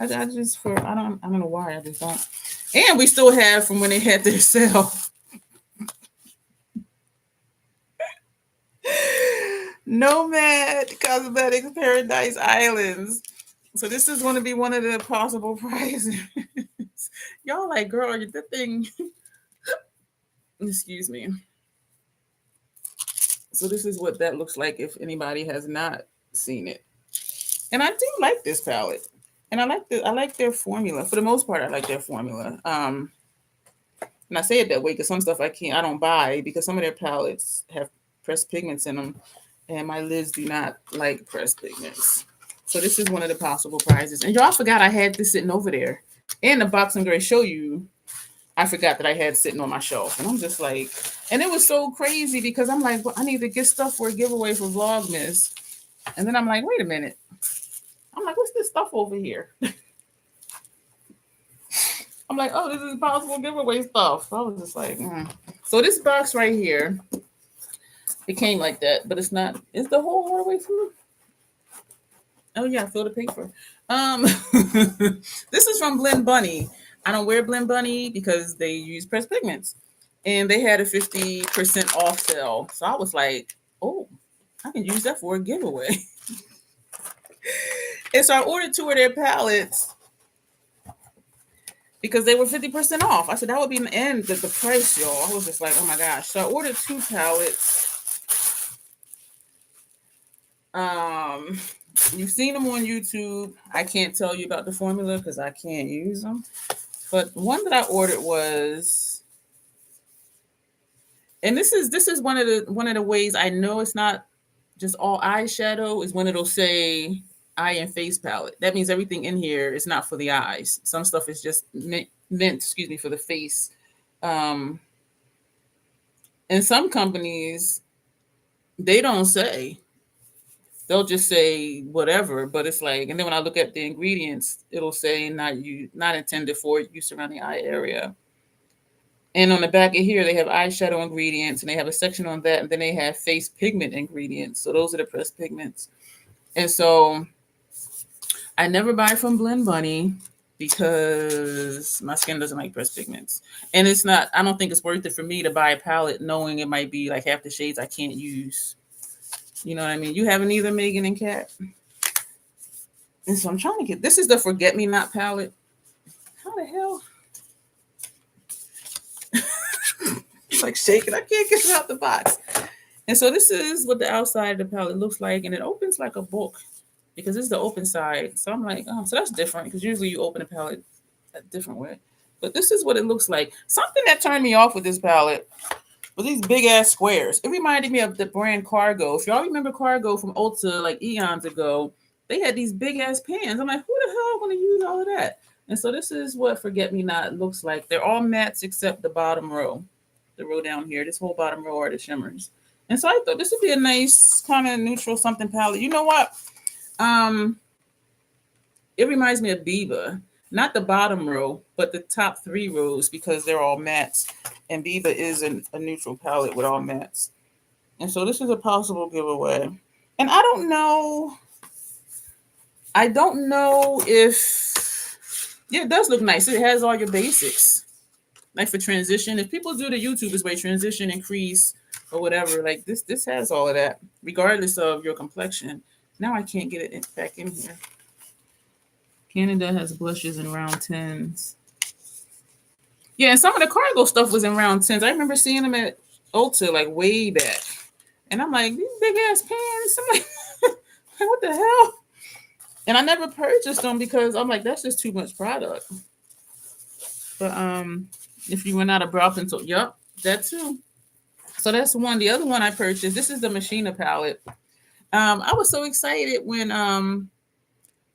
I don't know why. I just don't. And we still have from when they had their sale. Nomad Cosmetics Paradise Islands. So this is going to be one of the possible prizes. Y'all like, girl, the thing. Excuse me. So this is what that looks like if anybody has not seen it. And I do like this palette. And I like their formula. For the most part, I like their formula. And I say it that way because some stuff I don't buy because some of their palettes have pressed pigments in them. And my lids do not like pressed pigments. So this is one of the possible prizes. And y'all forgot I had this sitting over there. And the box I'm going to show you, I forgot that I had sitting on my shelf. And I'm just like, and it was so crazy because I'm like, well, I need to get stuff for a giveaway for Vlogmas. And then I'm like, wait a minute. I'm like, what's this stuff over here? I'm like, oh, this is possible giveaway stuff. So I was just like, So this box right here, it came like that, but it's not. Is the whole all the way through? Oh yeah, I feel the paper. This is from Blend Bunny. I don't wear Blend Bunny because they use pressed pigments, and they had a 50% off sale. So I was like, oh, I can use that for a giveaway. And so I ordered 2 of their palettes because they were 50% off. I said that would be an end at the price, y'all. I was just like, oh my gosh. So I ordered 2 palettes. You've seen them on YouTube. I can't tell you about the formula because I can't use them. But one that I ordered was, and this is one of the ways I know it's not just all eyeshadow is when it'll say eye and face palette. That means everything in here is not for the eyes. Some stuff is just meant for the face. And some companies, they don't say. They'll just say whatever, but it's like, and then when I look at the ingredients, it'll say not intended for use around the eye area. And on the back of here, they have eyeshadow ingredients, and they have a section on that, and then they have face pigment ingredients. So those are the pressed pigments. And so I never buy from Blend Bunny because my skin doesn't like pressed pigments. And it's not, I don't think it's worth it for me to buy a palette knowing it might be like half the shades I can't use. You know what I mean? You haven't either, Megan and Kat? And so I'm trying to get, this is the Forget Me Not palette. How the hell? It's like shaking. I can't get it out the box. And so this is what the outside of the palette looks like. And it opens like a book because this is the open side. So I'm like, oh, so that's different because usually you open a palette a different way. But this is what it looks like. Something that turned me off with this palette was these big ass squares. It reminded me of the brand Cargo. If y'all remember Cargo from Ulta like eons ago, they had these big ass pans. I'm like, who the hell is going to use all of that? And so this is what Forget Me Not looks like. They're all mattes except the bottom row. The row down here. This whole bottom row are the shimmers. And so I thought this would be a nice kind of neutral something palette. You know what? It reminds me of Biba. Not the bottom row, but the top 3 rows because they're all mattes. And Biba is a neutral palette with all mattes. And so this is a possible giveaway. And I don't know if, yeah, it does look nice. It has all your basics. Like for transition, if people do the YouTubers way, transition, increase, or whatever, like this has all of that, regardless of your complexion. Now I can't get it back in here. Canada has blushes in round 10s. Yeah, and some of the Cargo stuff was in round 10s. I remember seeing them at Ulta like way back. And I'm like, these big ass pants. I'm like, what the hell? And I never purchased them because I'm like, that's just too much product. But if you went out of brow pencil, yep, that too. So that's one. The other one I purchased, this is the Machina palette. I was so excited when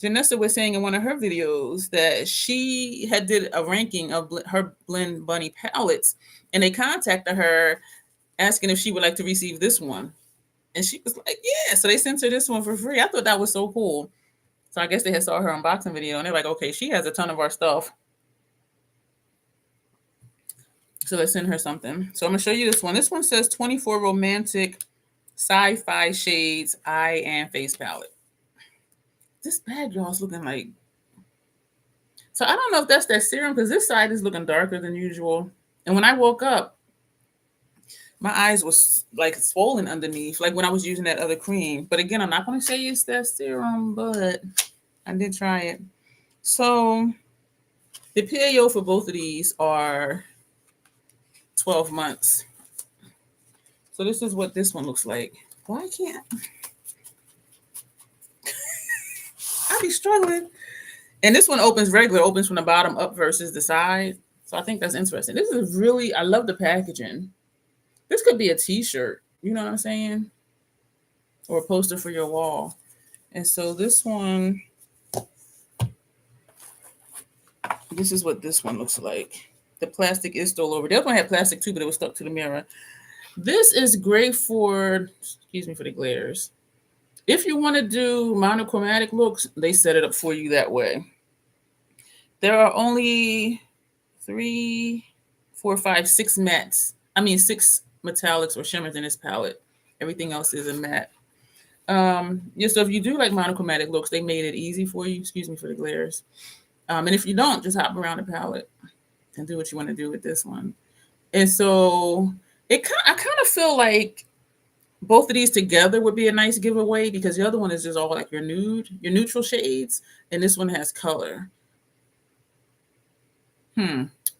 Janessa was saying in one of her videos that she had did a ranking of her Blend Bunny palettes, and they contacted her asking if she would like to receive this one. And she was like, yeah. So they sent her this one for free. I thought that was so cool. So I guess they had saw her unboxing video, and they're like, okay, she has a ton of our stuff. So let's send her something. So I'm going to show you this one. This one says 24 romantic sci-fi shades eye and face palette. This bag, y'all, is looking like... So I don't know if that's that serum because this side is looking darker than usual. And when I woke up, my eyes was like swollen underneath, like when I was using that other cream. But again, I'm not going to say it's that serum, but I did try it. So the PAO for both of these are 12 months. So this is what this one looks like. Why can't I be struggling? And this one opens regular, opens from the bottom up versus the side. So I think that's interesting. This is really, I love the packaging. This could be a t-shirt, you know what I'm saying? Or a poster for your wall. And so this one, this is what this one looks like. The plastic is still over. The other one had plastic too, but it was stuck to the mirror. This is great for, excuse me for the glares. If you want to do monochromatic looks, they set it up for you that way. There are only 3, 4, 5, 6 mattes. I mean, 6 metallics or shimmers in this palette. Everything else is a matte. Yeah, so if you do like monochromatic looks, they made it easy for you. Excuse me for the glares. And if you don't, just hop around the palette and do what you want to do with this one. And so I kind of feel like both of these together would be a nice giveaway because the other one is just all like your neutral shades, and this one has color.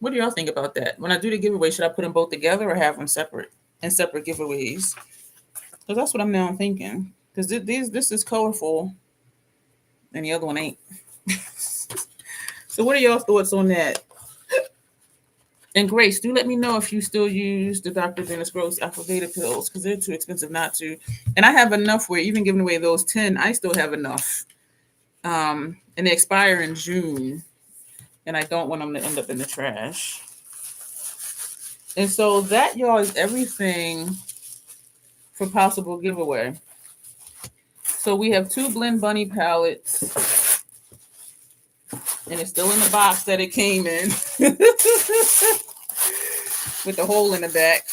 What do y'all think about that? When I do the giveaway, should I put them both together or have them separate and separate giveaways? Because that's what I'm now thinking. Because this is colorful and the other one ain't. So what are y'all thoughts on that? And Grace, do let me know if you still use the Dr. Dennis Gross Alpha Beta pills because they're too expensive not to. And I have enough where even giving away those 10, I still have enough. And they expire in June. And I don't want them to end up in the trash. And so that, y'all, is everything for possible giveaway. So we have 2 Blend Bunny palettes. And it's still in the box that it came in. with the hole in the back.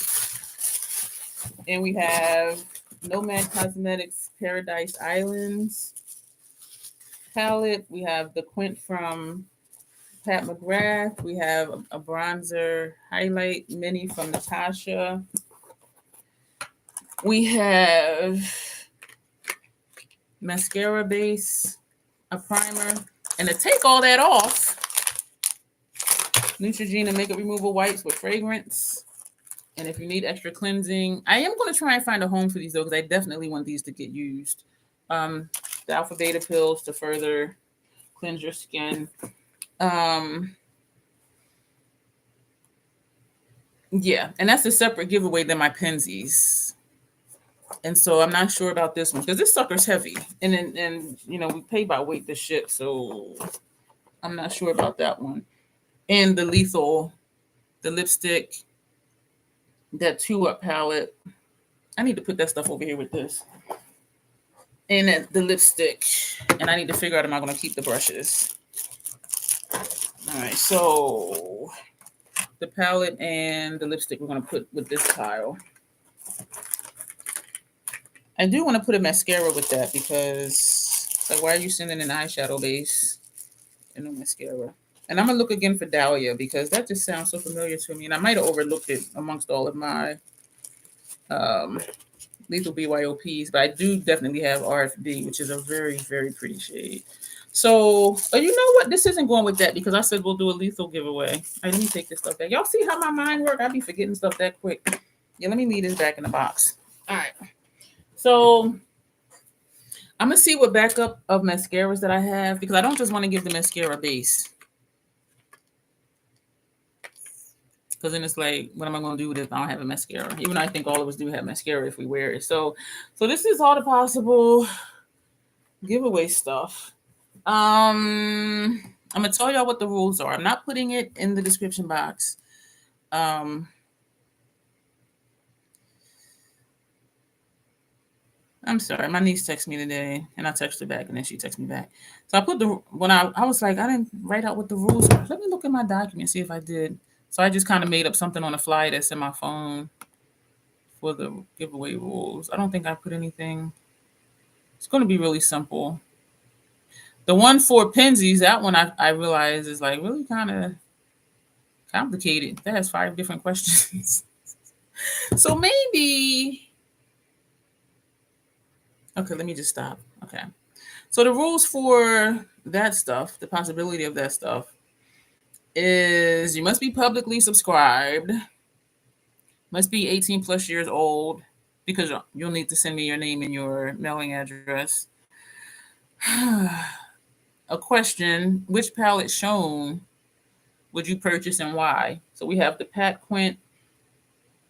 And we have Nomad Cosmetics Paradise Islands palette. We have the Quint from Pat McGrath. We have a bronzer highlight mini from Natasha. We have mascara base, a primer, and to take all that off, Neutrogena makeup removal wipes with fragrance. And if you need extra cleansing, I am going to try and find a home for these though, because I definitely want these to get used. The alpha beta pills to further cleanse your skin. Yeah, and that's a separate giveaway than my Penzies. And so I'm not sure about this one because this sucker's heavy, and you know we pay by weight to ship, so I'm not sure about that one. And the lethal, the lipstick, that 2-Up palette. I need to put that stuff over here with this. And the lipstick, and I need to figure out am I going to keep the brushes. All right, so the palette and the lipstick we're going to put with this pile. I do want to put a mascara with that because, like, why are you sending an eyeshadow base and no mascara? And I'm going to look again for Dahlia because that just sounds so familiar to me. And I might have overlooked it amongst all of my Lethal BYOPs, but I do definitely have RFD, which is a very, very pretty shade. So, you know what? This isn't going with that because I said we'll do a lethal giveaway. All right, let me take this stuff back. Y'all see how my mind works? I be forgetting stuff that quick. Yeah, let me leave this back in the box. All right. So I'm going to see what backup of mascaras that I have because I don't just want to give the mascara base. Because then it's like, what am I going to do with it if I don't have a mascara? Even though I think all of us do have mascara if we wear it. So this is all the possible giveaway stuff. I'm going to tell y'all what the rules are. I'm not putting it in the description box. I'm sorry. My niece texted me today, and I texted her back, and then she texted me back. So I put when I was like, I didn't write out what the rules are. Let me look at my document, see if I did. So I just kind of made up something on the fly that's in my phone for the giveaway rules. I don't think I put anything. It's going to be really simple. The one for Penzies, that one I realize is like really kind of complicated. That has 5 different questions. So maybe... Okay, let me just stop. Okay. So the rules for that stuff, the possibility of that stuff, is you must be publicly subscribed, must be 18 plus years old, because you'll need to send me your name and your mailing address. A question, which palette shown would you purchase and why? So we have the Pat Quint,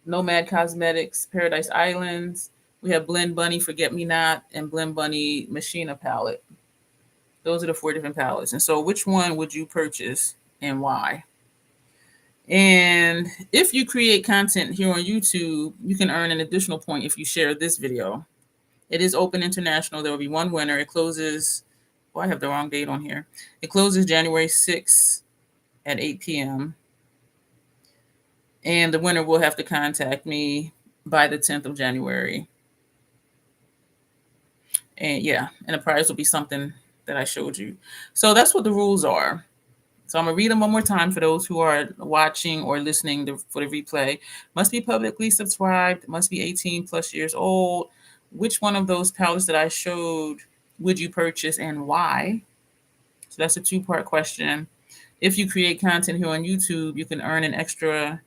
Nomad Cosmetics, Paradise Islands. We have Blend Bunny, Forget Me Not, and Blend Bunny Machina palette. Those are the 4 different palettes. And so which one would you purchase and why? And if you create content here on YouTube, you can earn an additional point if you share this video. It is open international. There will be one winner. It closes, I have the wrong date on here. It closes January 6th at 8 p.m. And the winner will have to contact me by the 10th of January. And yeah, and the prize will be something that I showed you. So that's what the rules are. So I'm going to read them one more time for those who are watching or listening for the replay. Must be publicly subscribed, must be 18 plus years old. Which one of those palettes that I showed would you purchase and why? So that's a 2-part question. If you create content here on YouTube, you can earn an extra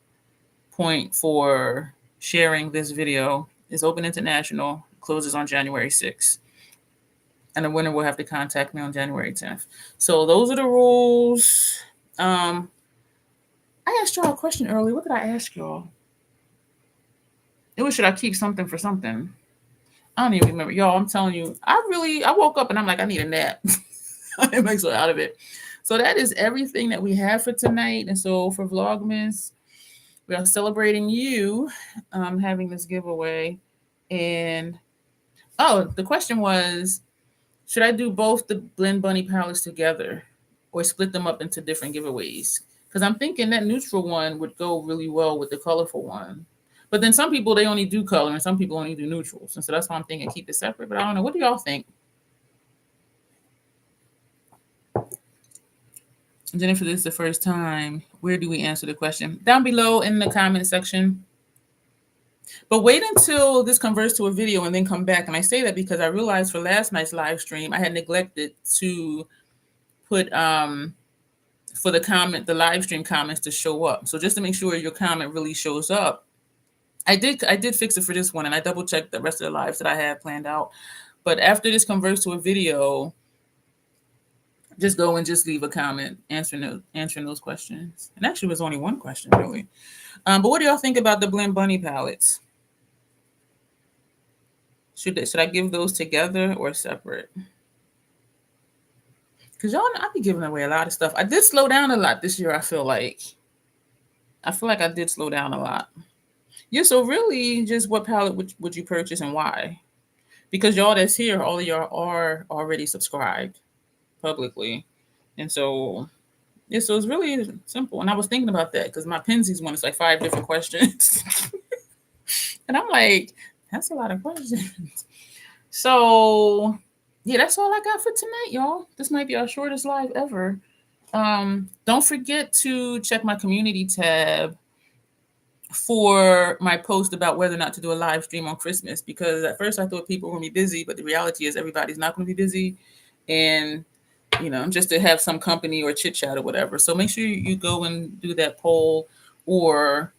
point for sharing this video. It's open international, closes on January 6th. And the winner will have to contact me on January 10th. So those are the rules. I asked y'all a question earlier. What did I ask y'all? It was, should I keep something for something? I don't even remember. Y'all, I'm telling you, I woke up and I'm like, I need a nap. I didn't make so out of it. So that is everything that we have for tonight. And so for Vlogmas, we are celebrating you having this giveaway. And, the question was, should I do both the Blend Bunny palettes together or split them up into different giveaways? Because I'm thinking that neutral one would go really well with the colorful one. But then some people, they only do color and some people only do neutrals. And so that's why I'm thinking keep it separate. But I don't know. What do y'all think? Jennifer, this is the first time. Where do we answer the question? Down below in the comment section. But wait until this converts to a video and then come back. And I say that because I realized for last night's live stream, I had neglected to put for the live stream comments to show up. So just to make sure your comment really shows up, I did fix it for this one, and I double checked the rest of the lives that I had planned out. But after this converts to a video, just go and just leave a comment answering those questions. And actually, it was only one question really. But what do y'all think about the Blend Bunny palettes? Should I give those together or separate? Because y'all, I be giving away a lot of stuff. I did slow down a lot this year, I feel like I did slow down a lot. Yeah, so really, just what palette would you purchase and why? Because y'all that's here, all of y'all are already subscribed publicly. And so, yeah, so it's really simple. And I was thinking about that because my Pensies one is like 5 different questions. And I'm like, that's a lot of questions. So, yeah, that's all I got for tonight, y'all. This might be our shortest live ever. Don't forget to check my community tab for my post about whether or not to do a live stream on Christmas, because at first I thought people were going to be busy, but the reality is everybody's not going to be busy. And, just to have some company or chit chat or whatever. So make sure you go and do that poll or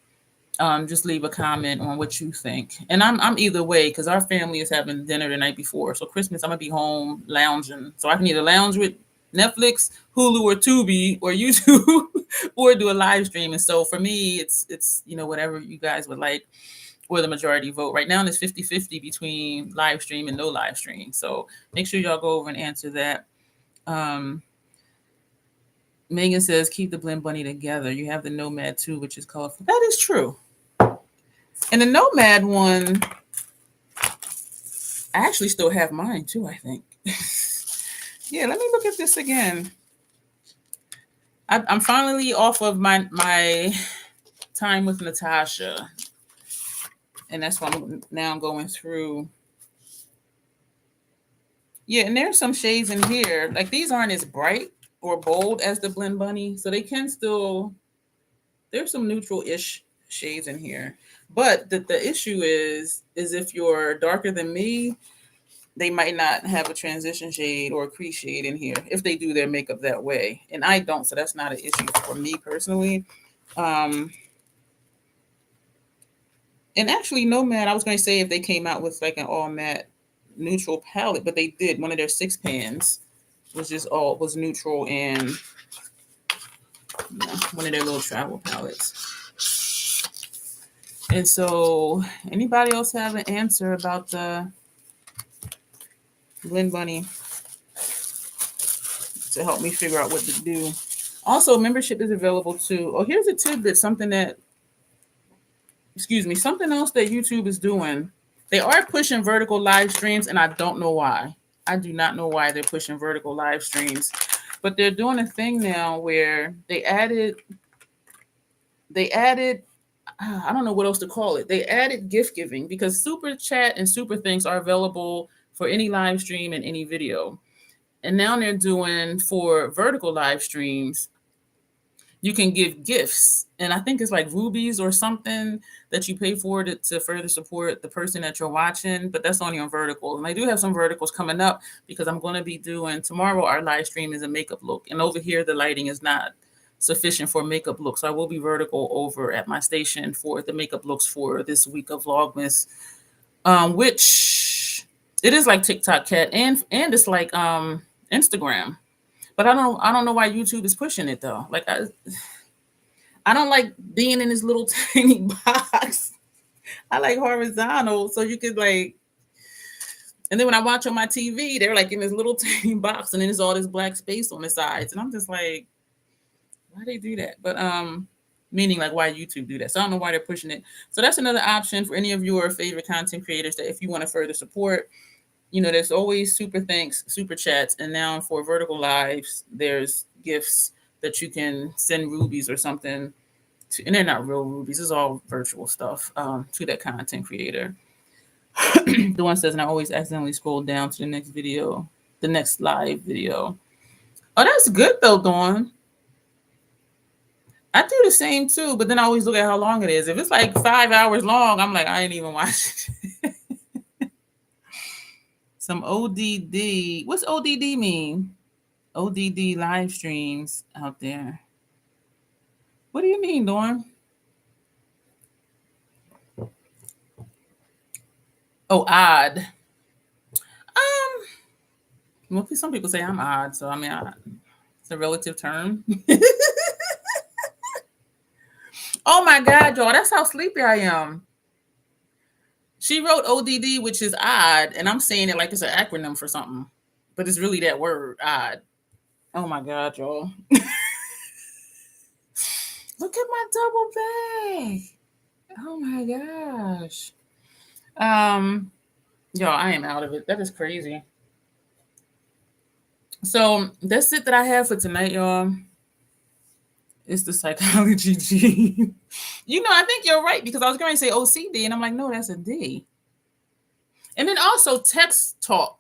just leave a comment on what you think. And I'm either way, because our family is having dinner the night before. So Christmas, I'm going to be home lounging. So I can either lounge with Netflix, Hulu, or Tubi, or YouTube, or do a live stream. And so for me, it's whatever you guys would like, or the majority vote. Right now, it's 50-50 between live stream and no live stream. So make sure y'all go over and answer that. Megan says, keep the Blend Bunny together. You have the Nomad too, which is colorful. That is true. And the Nomad one, I actually still have mine too, I think. Yeah, let me look at this again. I'm finally off of my time with Natasha. And that's why I'm going through. Yeah, and there's some shades in here. Like these aren't as bright or bold as the Blend Bunny. So they can still, there's some neutral-ish shades in here. But the issue is if you're darker than me, they might not have a transition shade or a crease shade in here if they do their makeup that way. And I don't, so that's not an issue for me personally. And actually, Nomad, I was going to say if they came out with like an all matte neutral palette, but they did. One of their 6 pans was neutral and one of their little travel palettes. And so, anybody else have an answer about the Blend Bunny to help me figure out what to do? Also, membership is available too. Oh, here's a tidbit, something else that YouTube is doing. They are pushing vertical live streams, and I don't know why. I do not know why they're pushing vertical live streams. But they're doing a thing now where they added, I don't know what else to call it. They added gift giving, because Super Chat and Super Thanks are available for any live stream and any video. And now they're doing, for vertical live streams, you can give gifts. And I think it's like rubies or something that you pay for to further support the person that you're watching. But that's only on vertical. And I do have some verticals coming up, because I'm going to be doing, tomorrow our live stream is a makeup look. And over here, the lighting is not sufficient for makeup looks. So I will be vertical over at my station for the makeup looks for this week of Vlogmas, which it is like TikTok, Cat, and it's like Instagram. But I don't know why YouTube is pushing it though. Like I don't like being in this little tiny box. I like horizontal, so you could like. And then when I watch on my TV, they're like in this little tiny box, and then there's all this black space on the sides, and I'm just like, why they do that? But meaning like why YouTube do that. So I don't know why they're pushing it. So that's another option for any of your favorite content creators that if you want to further support, there's always super thanks, super chats, and now for vertical lives, there's gifts that you can send rubies or something to, and they're not real rubies. It's all virtual stuff to that content creator. The one says, and I always accidentally scroll down to the next video, the next live video. Oh, that's good though, Dawn. I do the same too, but then I always look at how long it is. If it's like 5 hours long, I'm like, I ain't even watching. Some ODD. What's ODD mean? ODD live streams out there. What do you mean, Dawn? Oh, odd. Well, some people say I'm odd, so I mean, it's a relative term. Oh my God, y'all, that's how sleepy I am. She wrote ODD, which is odd, and I'm saying it like it's an acronym for something, but it's really that word, odd. Oh my God, y'all. Look at my double bag. Oh my gosh. Y'all, I am out of it. That is crazy. So that's it that I have for tonight, y'all. It's the psychology gene. I think you're right, because I was going to say OCD, and I'm like, no, that's a D. And then also text talk.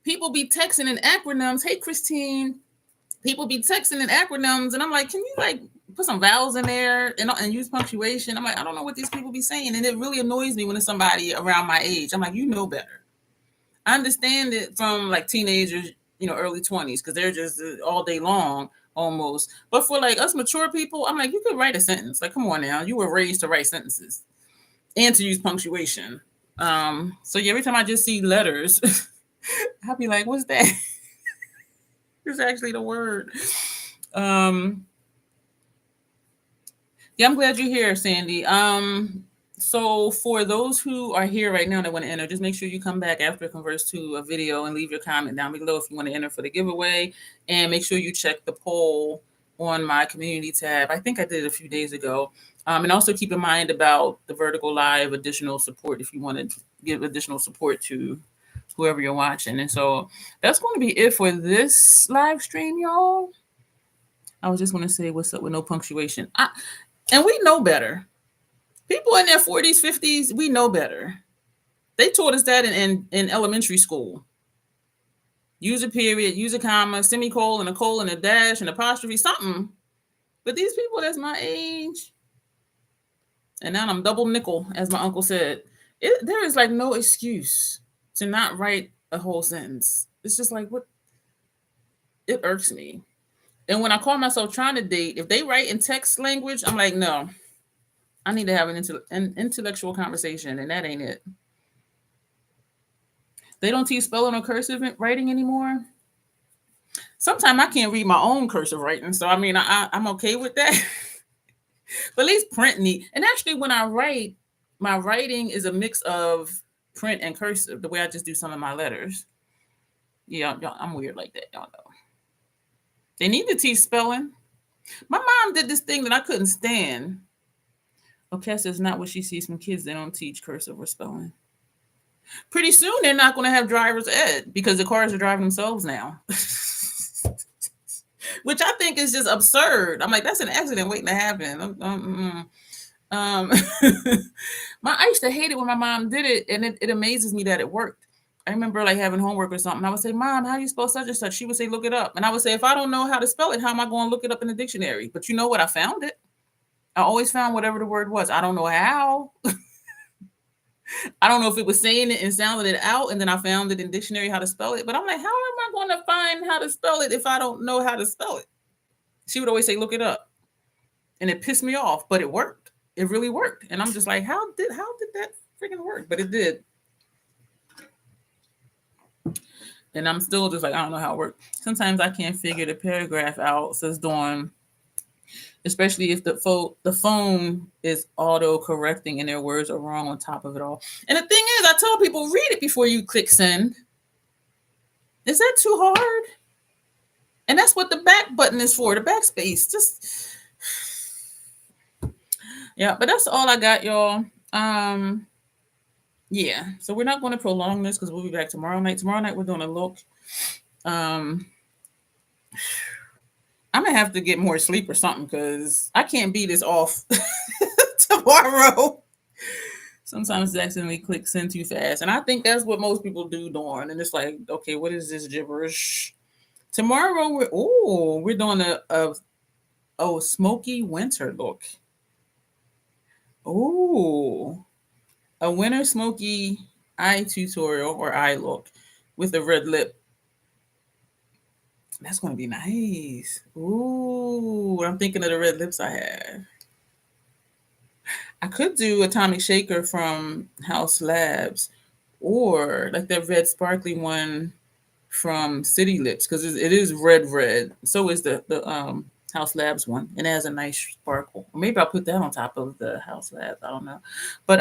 People be texting in acronyms. Hey, Christine. People be texting in acronyms, and I'm like, can you like put some vowels in there and use punctuation? I'm like, I don't know what these people be saying, and it really annoys me when it's somebody around my age. I'm like, you know better. I understand it from like teenagers, early 20s, because they're just all day long almost. But for like us mature people, I'm like, you could write a sentence. Like, come on now, you were raised to write sentences and to use punctuation. So yeah, every time I just see letters, I'll be like, what's that? It's actually the word. Yeah, I'm glad you're here, Sandy. So for those who are here right now that want to enter, just make sure you come back after it converts to a video and leave your comment down below if you want to enter for the giveaway. And make sure you check the poll on my community tab. I think I did it a few days ago. And also keep in mind about the vertical live additional support if you want to give additional support to whoever you're watching. And so that's going to be it for this live stream, y'all. I was just going to say what's up with no punctuation. And we know better. People in their 40s, 50s, we know better. They taught us that in elementary school. Use a period, use a comma, semicolon, a colon, a dash, an apostrophe, something. But these people that's my age, and now I'm double nickel, as my uncle said, there is like no excuse to not write a whole sentence. It's just like, what? It irks me. And when I call myself trying to date, if they write in text language, I'm like, no. I need to have an intellectual conversation, and that ain't it. They don't teach spelling or cursive writing anymore. Sometimes I can't read my own cursive writing, so I mean, I'm okay with that. But at least print neat. And actually, when I write, my writing is a mix of print and cursive, the way I just do some of my letters. Yeah, I'm weird like that, y'all know. They need to teach spelling. My mom did this thing that I couldn't stand. Okay, so it's not what she sees from kids. They don't teach cursive or spelling. Pretty soon, they're not going to have driver's ed because the cars are driving themselves now. Which I think is just absurd. I'm like, that's an accident waiting to happen. I used to hate it when my mom did it, and it amazes me that it worked. I remember like having homework or something. I would say, Mom, how do you spell such and such? She would say, look it up. And I would say, if I don't know how to spell it, how am I going to look it up in the dictionary? But you know what? I found it. I always found whatever the word was. I don't know how. I don't know if it was saying it and sounding it out, and then I found it in dictionary how to spell it. But I'm like, how am I going to find how to spell it if I don't know how to spell it? She would always say, look it up. And it pissed me off, but it worked. It really worked. And I'm just like, how did that freaking work? But it did. And I'm still just like, I don't know how it worked. Sometimes I can't figure the paragraph out, says Dawn. Especially if the phone is auto-correcting and their words are wrong on top of it all. And the thing is, I tell people, read it before you click send. Is that too hard? And that's what the back button is for, the backspace. Just, yeah, but that's all I got, y'all. Yeah, so we're not going to prolong this because we'll be back tomorrow night. Tomorrow night, we're doing a look. I'm gonna have to get more sleep or something because I can't be this off tomorrow. Sometimes it accidentally click send too fast, and I think that's what most people do, Dawn. And it's like, okay, what is this gibberish? Tomorrow we're doing a smoky winter look. Ooh, a winter smoky eye tutorial or eye look with a red lip. That's gonna be nice. Ooh, I'm thinking of the red lips I have. I could do Atomic Shaker from House Labs, or like that red sparkly one from City Lips, because it is red. So is the House Labs one, and it has a nice sparkle. Or maybe I'll put that on top of the House Labs. I don't know, but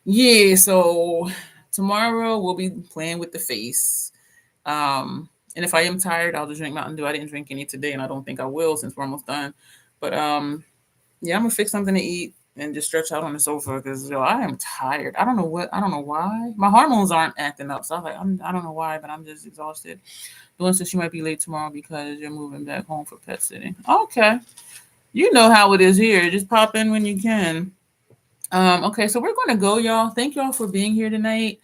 yeah. So tomorrow we'll be playing with the face. And if I am tired, I'll just drink Mountain Dew. I didn't drink any today, and I don't think I will since we're almost done. But yeah, I'm gonna fix something to eat and just stretch out on the sofa because I am tired. I don't know why. My hormones aren't acting up, so I was like, I don't know why, but I'm just exhausted. Dawn says she might be late tomorrow because you're moving back home for pet sitting. Okay, you know how it is here. Just pop in when you can. Okay, so we're gonna go, y'all. Thank y'all for being here tonight,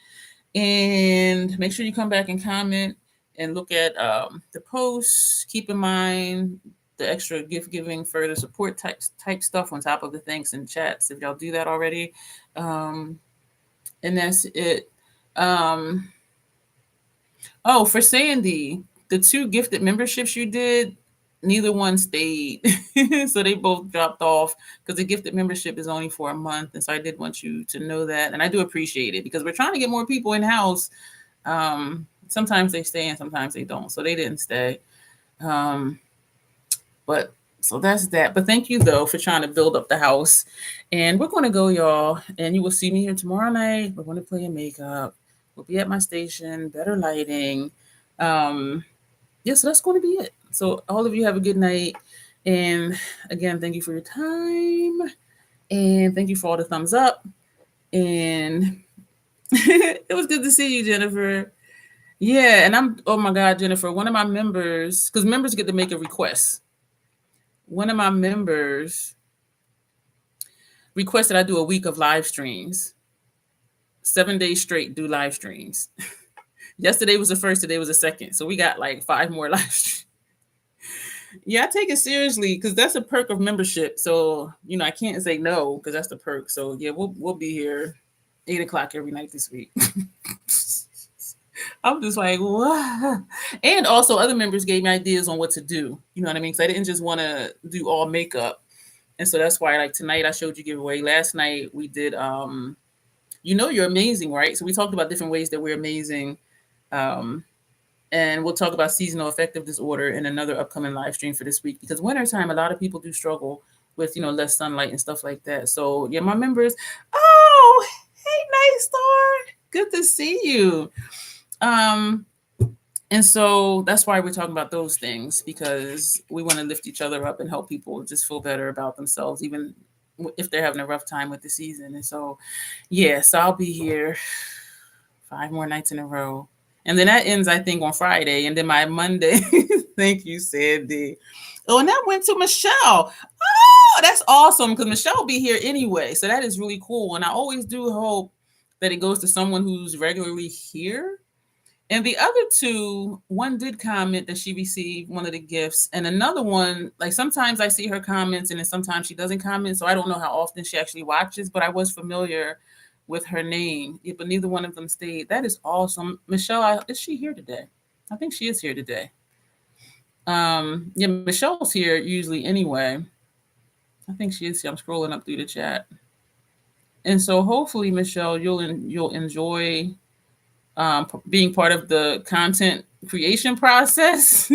and make sure you come back and comment and look at the posts. Keep in mind the extra gift giving, further support type stuff on top of the thanks and chats if y'all do that already. And that's it. Um, oh, for Sandy, the 2 gifted memberships you did, neither one stayed. So they both dropped off because the gifted membership is only for a month. And so I did want you to know that. And I do appreciate it because we're trying to get more people in house. Sometimes they stay and sometimes they don't. So they didn't stay. But so that's that. But thank you though for trying to build up the house. And we're going to go, y'all. And you will see me here tomorrow night. We're going to play in makeup. We'll be at my station, better lighting. Yeah, so that's going to be it. So all of you have a good night. And again, thank you for your time. And thank you for all the thumbs up. And it was good to see you, Jennifer. Yeah, and oh my God, Jennifer, one of my members, because members get to make a request. One of my members requested I do a week of live streams. 7 days straight, do live streams. Yesterday was the first, today was the second. So we got like 5 more live streams. Yeah, I take it seriously because that's a perk of membership. So, I can't say no because that's the perk. So yeah, we'll be here 8 o'clock every night this week. I'm just like, what? And also other members gave me ideas on what to do. You know what I mean? Because I didn't just want to do all makeup. And so that's why, like tonight, I showed you giveaway. Last night we did you're amazing, right? So we talked about different ways that we're amazing. And we'll talk about seasonal affective disorder in another upcoming live stream for this week, because wintertime, a lot of people do struggle with, less sunlight and stuff like that. So yeah, my members, oh, hey, Night Star, good to see you. And so that's why we're talking about those things, because we want to lift each other up and help people just feel better about themselves, even if they're having a rough time with the season. And so, yeah, so I'll be here 5 more nights in a row. And then that ends, I think, on Friday. And then my Monday, thank you, Sandy. Oh, and that went to Michelle. Oh, that's awesome, because Michelle will be here anyway. So that is really cool. And I always do hope that it goes to someone who's regularly here. And the other 2, one did comment that she received one of the gifts. And another one, like sometimes I see her comments and then sometimes she doesn't comment. So I don't know how often she actually watches, but I was familiar with her name. Yeah, but neither one of them stayed. That is awesome. Michelle, is she here today? I think she is here today. Yeah, Michelle's here usually anyway. I think she is here. I'm scrolling up through the chat. And so hopefully, Michelle, you'll enjoy being part of the content creation process.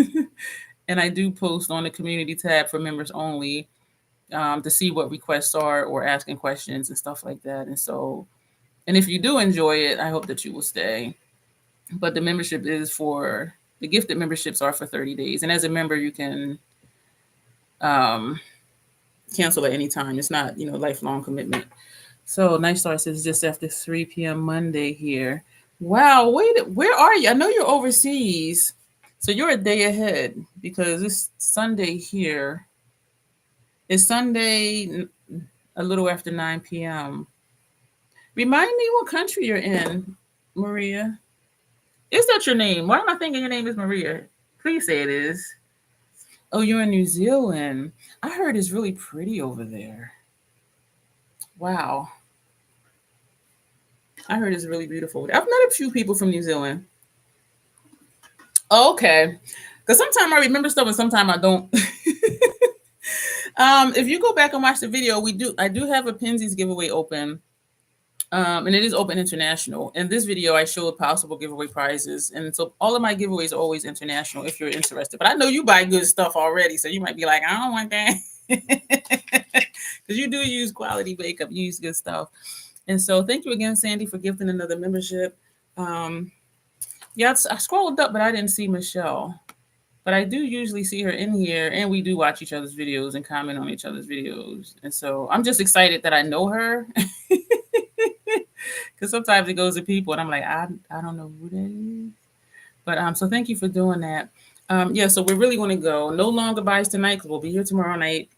And I do post on the community tab for members only to see what requests are or asking questions and stuff like that. And so, and if you do enjoy it, I hope that you will stay. But the membership is the gifted memberships are for 30 days. And as a member, you can cancel at any time. It's not, lifelong commitment. So Night Star says just after 3 p.m. Monday here. Wow, where are you? I know you're overseas. So you're a day ahead because it's Sunday here. It's Sunday a little after 9 p.m. Remind me what country you're in, Maria. Is that your name? Why am I thinking your name is Maria? Please say it is. Oh, you're in New Zealand. I heard it's really pretty over there. Wow. I heard it's really beautiful. I've met a few people from New Zealand. Oh, okay. Because sometimes I remember stuff and sometimes I don't. If you go back and watch the video, I do have a Penzies giveaway open. And it is open international. In this video, I showed possible giveaway prizes. And so all of my giveaways are always international if you're interested. But I know you buy good stuff already. So you might be like, I don't want that. Because you do use quality makeup. You use good stuff. And so thank you again, Sandy, for gifting another membership. Yeah, I scrolled up, but I didn't see Michelle. But I do usually see her in here, and we do watch each other's videos and comment on each other's videos. And so I'm just excited that I know her. Because sometimes it goes to people, and I'm like, I don't know who that is. But so thank you for doing that. Yeah, so we're really going to go. No longer buys tonight because we'll be here tomorrow night.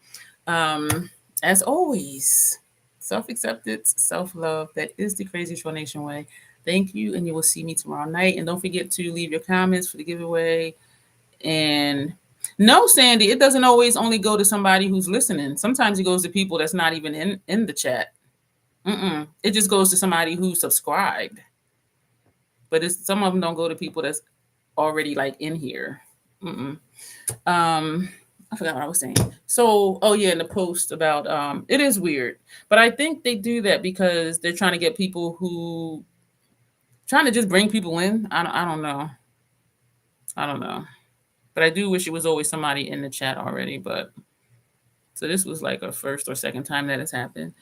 As always, self-acceptance, self-love. That is the Crazy Troll Nation way. Thank you, and you will see me tomorrow night. And don't forget to leave your comments for the giveaway. And no, Sandy, it doesn't always only go to somebody who's listening. Sometimes it goes to people that's not even in the chat. It just goes to somebody who subscribed. But some of them don't go to people that's already like in here. I forgot what I was saying. So, oh yeah, in the post about it is weird. But I think they do that because they're trying to get people who trying to just bring people in. I don't know. I don't know. But I do wish it was always somebody in the chat already. But so this was like a first or second time that has happened.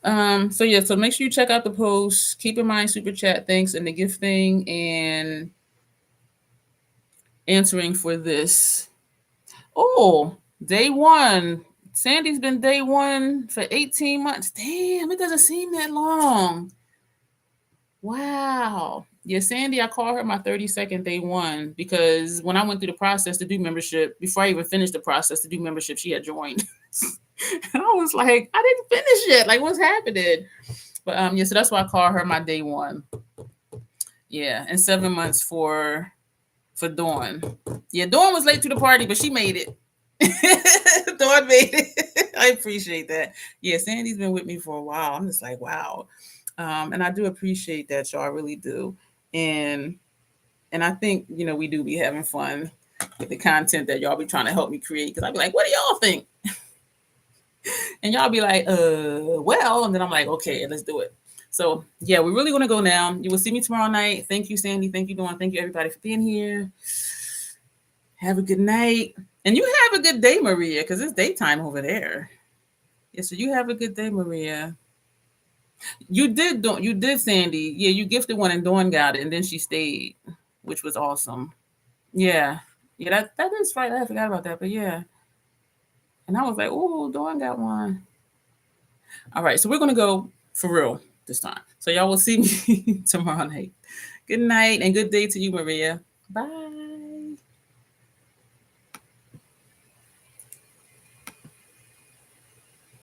So yeah, so make sure you check out the post. Keep in mind super chat thanks and the gift thing and answering for this. Oh, day one. Sandy's been day one for 18 months. Damn, it doesn't seem that long. Wow. Yeah, Sandy, I call her my 32nd day one because when I went through the process to do membership, before I even finished the process to do membership, she had joined. And I was like, I didn't finish yet. Like, what's happening? But yeah, so that's why I call her my day one. Yeah, and 7 months for Dawn. Yeah, Dawn was late to the party, but she made it. Dawn made it. I appreciate that. Yeah, Sandy's been with me for a while. I'm just like, wow. And I do appreciate that, y'all. I really do. And I think, we do be having fun with the content that y'all be trying to help me create. Because I be like, what do y'all think? And y'all be like, well, and then I'm like, okay, let's do it. So yeah, we're really gonna go now. You will see me tomorrow night. Thank you, Sandy. Thank you, Dawn. Thank you, everybody, for being here. Have a good night. And you have a good day, Maria, because it's daytime over there. Yeah, so you have a good day, Maria. You did, Sandy. Yeah, you gifted one and Dawn got it, and then she stayed, which was awesome. Yeah. Yeah, that is right. I forgot about that, but yeah. And I was like, oh, Dawn got one. All right, so we're going to go for real this time. So y'all will see me tomorrow night. Good night and good day to you, Maria. Bye.